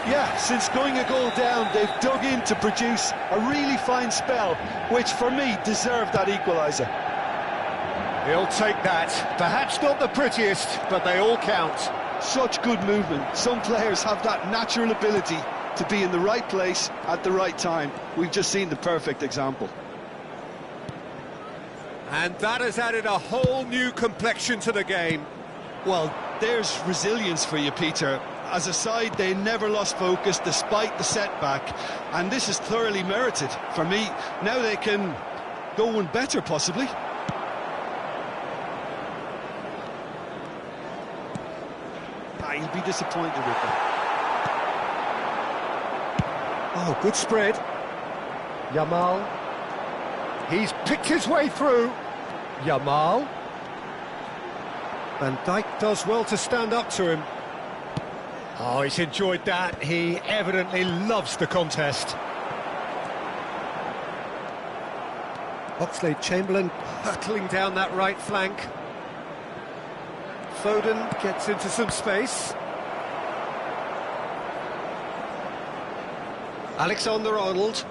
Yeah, since going a goal down, they've dug in to produce a really fine spell, which for me deserved that equaliser. He'll take that. Perhaps not the prettiest, but they all count. Such good movement. Some players have that natural ability to be in the right place at the right time. We've just seen the perfect example. And that has added a whole new complexion to the game. Well, there's resilience for you, Peter. As a side, they never lost focus despite the setback, and this is thoroughly merited for me. Now they can go one better, possibly. He'll be disappointed with them. Oh, good spread. Yamal. He's picked his way through. Yamal. Van Dijk does well to stand up to him. Oh, he's enjoyed that. He evidently loves the contest. Oxlade-Chamberlain hurtling down that right flank. Foden gets into some space. Alexander-Arnold.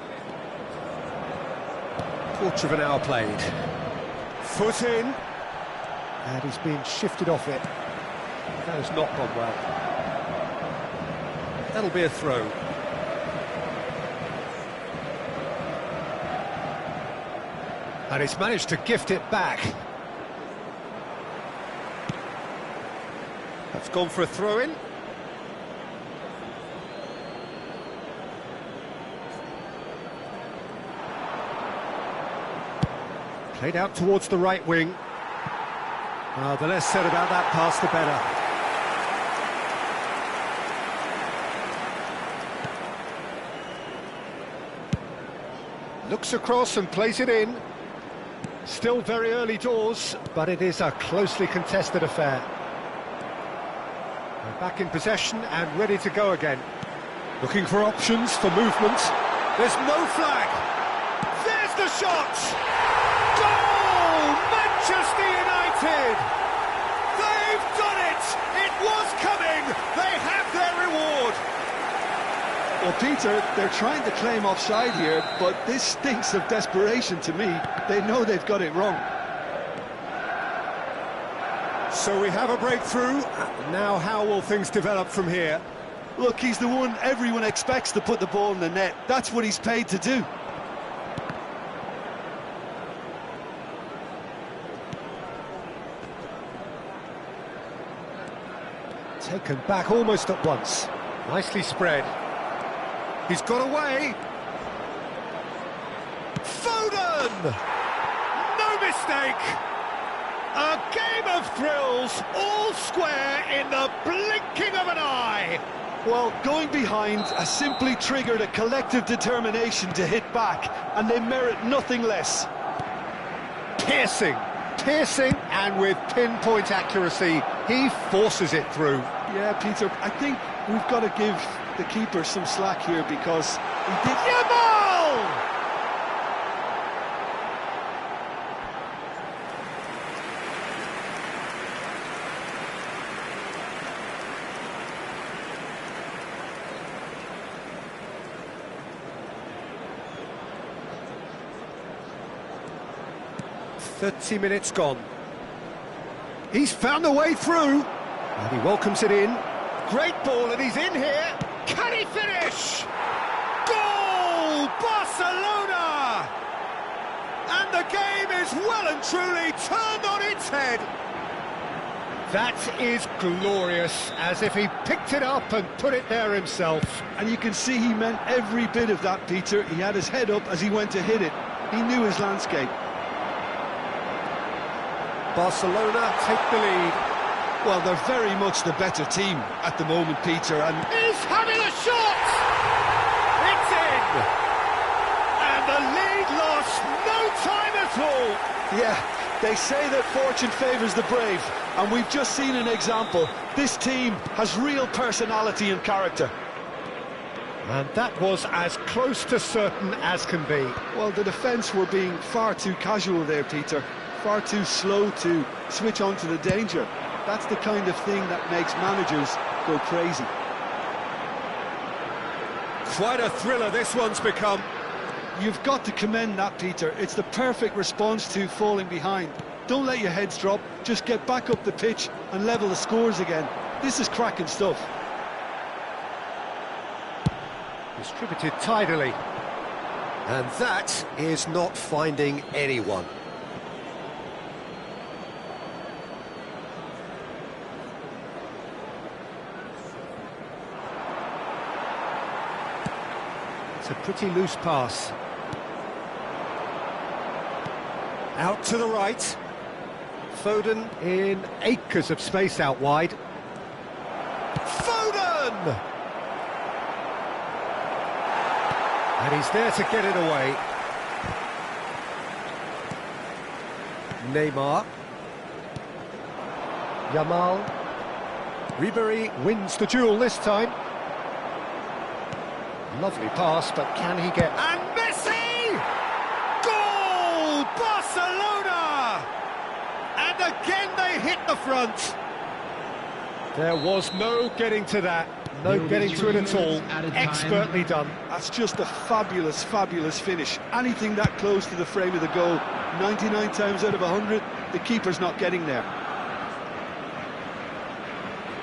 Quarter of an hour played. Foot in. And he's being shifted off it. That has not gone well. That'll be a throw. And he's managed to gift it back. That's gone for a throw-in. Played out towards the right wing. Well, the less said about that pass, the better. Looks across and plays it in. Still very early doors, but it is a closely contested affair. They're back in possession and ready to go again. Looking for options for movement. There's no flag. There's the shot! Goal! Manchester United! They've done it! It was coming! They have their reward! Well, Peter, they're trying to claim offside here, but this stinks of desperation to me. They know they've got it wrong. So we have a breakthrough. Now how will things develop from here? Look, he's the one everyone expects to put the ball in the net. That's what he's paid to do. Taken back almost at once. Nicely spread. He's got away. Foden! No mistake! A game of thrills, all square in the blinking of an eye. Well, going behind has simply triggered a collective determination to hit back, and they merit nothing less. Piercing, and with pinpoint accuracy, he forces it through. Yeah, Peter, I think we've got to give the keeper some slack here because he did... Yamal! "30 minutes gone. He's found a way through, and he welcomes it in. Great ball, and he's in here. Can he finish? Goal! Barcelona! And the game is well and truly turned on its head. That is glorious, as if he picked it up and put it there himself. And you can see he meant every bit of that, Peter. He had his head up as he went to hit it. He knew his landscape. Barcelona take the lead. Well, they're very much the better team at the moment, Peter, and... He's having a shot! It's in! And the lead lost no time at all! Yeah, they say that fortune favours the brave, and we've just seen an example. This team has real personality and character. And that was as close to certain as can be. Well, the defence were being far too casual there, Peter. Far too slow to switch on to the danger. That's the kind of thing that makes managers go crazy. Quite a thriller this one's become. You've got to commend that, Peter. It's the perfect response to falling behind. Don't let your heads drop, just get back up the pitch and level the scores again. This is cracking stuff. Distributed tidily. And that is not finding anyone. It's a pretty loose pass. Out to the right. Foden in acres of space out wide. Foden! And he's there to get it away. Neymar. Yamal. Ribery wins the duel this time. Lovely pass, but can he get... And Messi! Goal! Barcelona! And again they hit the front. There was no getting to that. No getting to it at all. Expertly done. That's just a fabulous, fabulous finish. Anything that close to the frame of the goal, 99 times out of 100, the keeper's not getting there.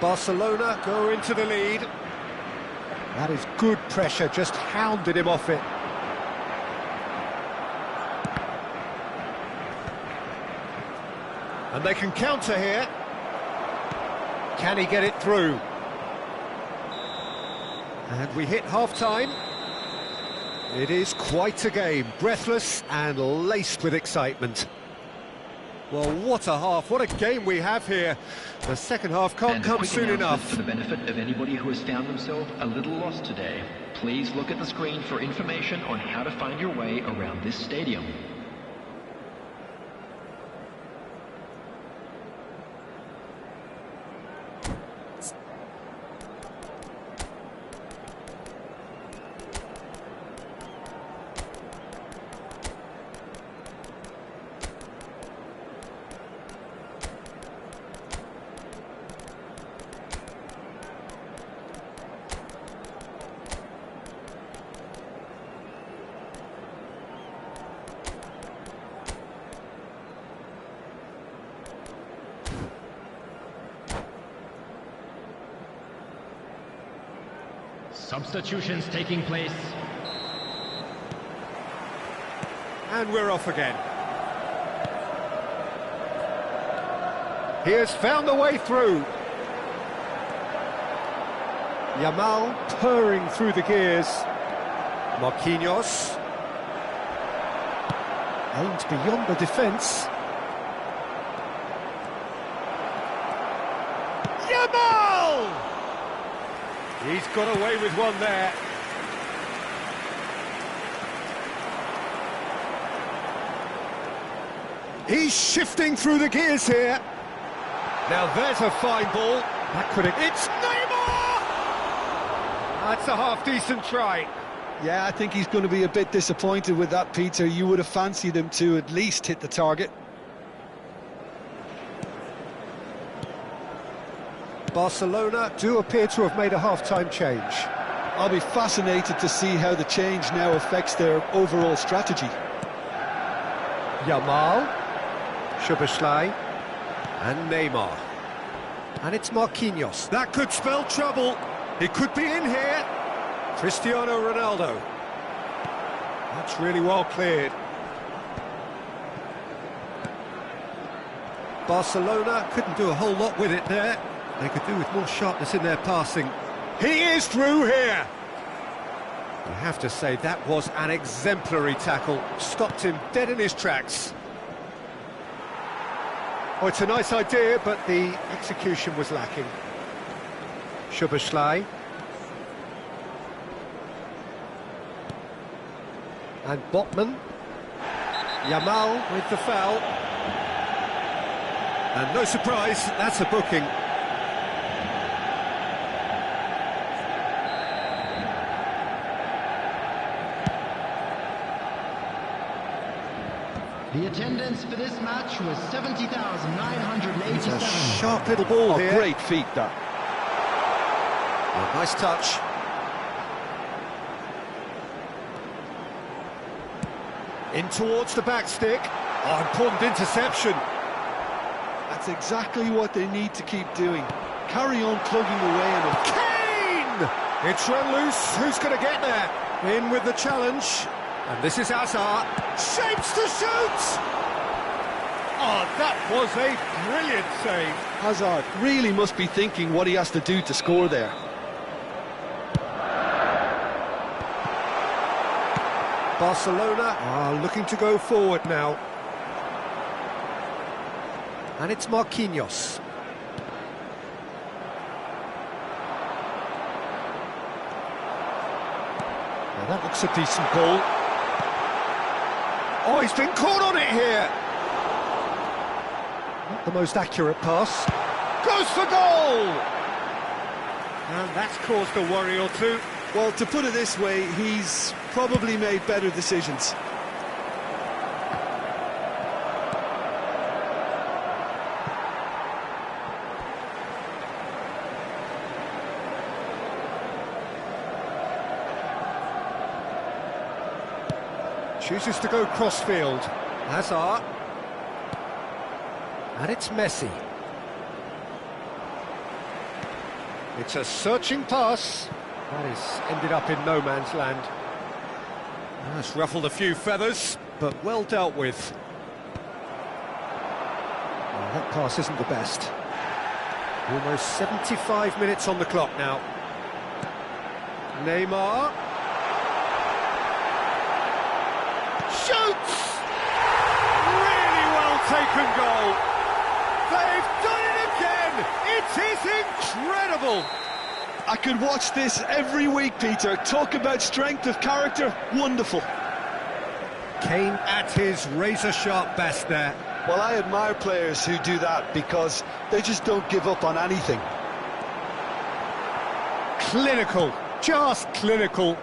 Barcelona go into the lead. That is good pressure, just hounded him off it. And they can counter here. Can he get it through? And we hit half-time. It is quite a game, breathless and laced with excitement. Well, what a half, what a game we have here. The second half can't come soon enough. For the benefit of anybody who has found themselves a little lost today, please look at the screen for information on how to find your way around this stadium. Substitutions taking place. And we're off again. He has found the way through. Yamal purring through the gears. Marquinhos. Aimed beyond the defence. Yamal! He's got away with one there. He's shifting through the gears here. Now there's a fine ball. That could have... It's Neymar! That's a half-decent try. Yeah, I think he's going to be a bit disappointed with that, Peter. You would have fancied him to at least hit the target. Barcelona do appear to have made a half-time change. I'll be fascinated to see how the change now affects their overall strategy. Yamal, Szoboszlai, and Neymar. And it's Marquinhos. That could spell trouble. He could be in here. Cristiano Ronaldo. That's really well cleared. Barcelona couldn't do a whole lot with it there. They could do with more sharpness in their passing. He is through here! You have to say that was an exemplary tackle. Stopped him dead in his tracks. Oh, it's a nice idea, but the execution was lacking. Szoboszlai. And Botman. Yamal with the foul. And no surprise, that's a booking. The attendance for this match was 70,987. It's a sharp little ball here. Great feat, that. Well, nice touch. In towards the back stick. Oh, important interception. That's exactly what they need to keep doing. carry on plugging away at him. Kane! It's run loose. Who's going to get there? In with the challenge. And this is Hazard. Shapes to shoot! Oh, that was a brilliant save. Hazard really must be thinking what he has to do to score there. Barcelona are looking to go forward now. And it's Marquinhos. Now that looks a decent ball. Oh, he's been caught on it here. Not the most accurate pass. Goes for goal! And that's caused a worry or two. Well, to put it this way, he's probably made better decisions. Chooses to go crossfield. Hazard. And it's Messi. It's a searching pass. That has ended up in no man's land. That's ruffled a few feathers, but well dealt with. Well, that pass isn't the best. Almost 75 minutes on the clock now. Neymar. Shoots! Really well taken goal. They've done it again! It is incredible! I could watch this every week, Peter. Talk about strength of character. Wonderful. Kane at his razor-sharp best there. Well, I admire players who do that because they just don't give up on anything. Clinical, just clinical.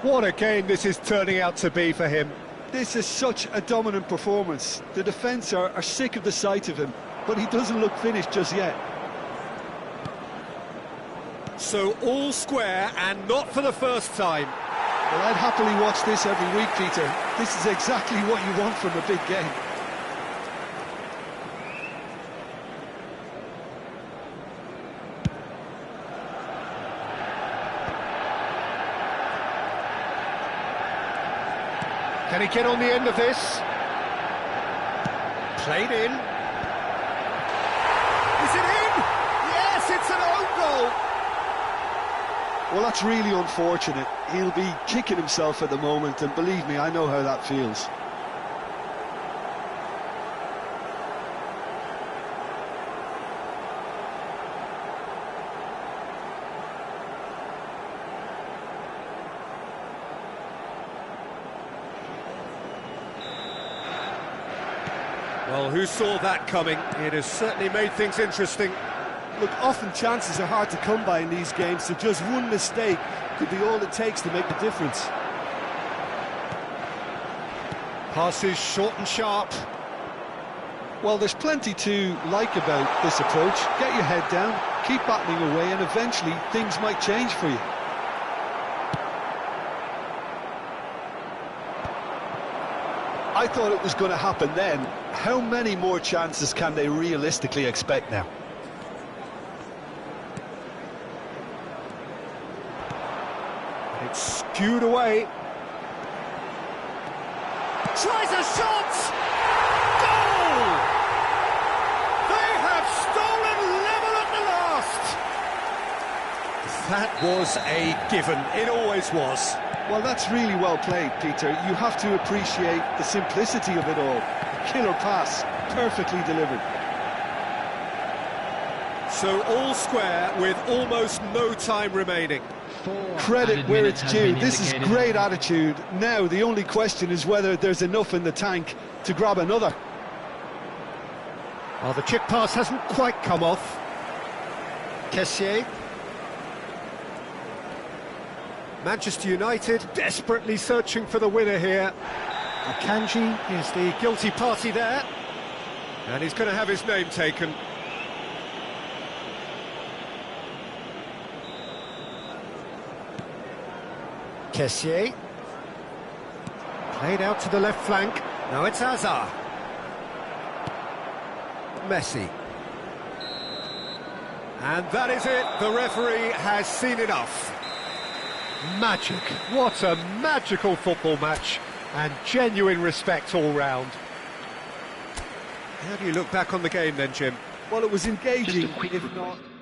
What a game this is turning out to be for him. This is such a dominant performance. The defence are sick of the sight of him, but he doesn't look finished just yet. So all square, and not for the first time. Well, I'd happily watch this every week, Peter. This is exactly what you want from a big game. Can he get on the end of this? Played in. Is it in? Yes, it's an own goal. Well, that's really unfortunate. He'll be kicking himself at the moment, and believe me, I know how that feels. Well, who saw that coming? It has certainly made things interesting. Look, often chances are hard to come by in these games, so just one mistake could be all it takes to make the difference. Passes short and sharp. Well, there's plenty to like about this approach. Get your head down, keep battling away, and eventually things might change for you. I thought it was going to happen then. How many more chances can they realistically expect now? It's skewed away. Tries a shot! Goal! They have stolen level at the last! That was a given. It always was. Well, that's really well played, Peter. You have to appreciate the simplicity of it all. A killer pass, perfectly delivered. So all square with almost no time remaining. Credit where it's due. This is great attitude. Now the only question is whether there's enough in the tank to grab another. Well, the chip pass hasn't quite come off. Kessié. Manchester United desperately searching for the winner here. Akanji is the guilty party there. And he's going to have his name taken. Kessié. Played out to the left flank. Now it's Hazard. Messi. And that is it, the referee has seen enough. Magic, what a magical football match, and genuine respect all round. How do you look back on the game then, Jim? Well, it was engaging, Just a quick if request. not...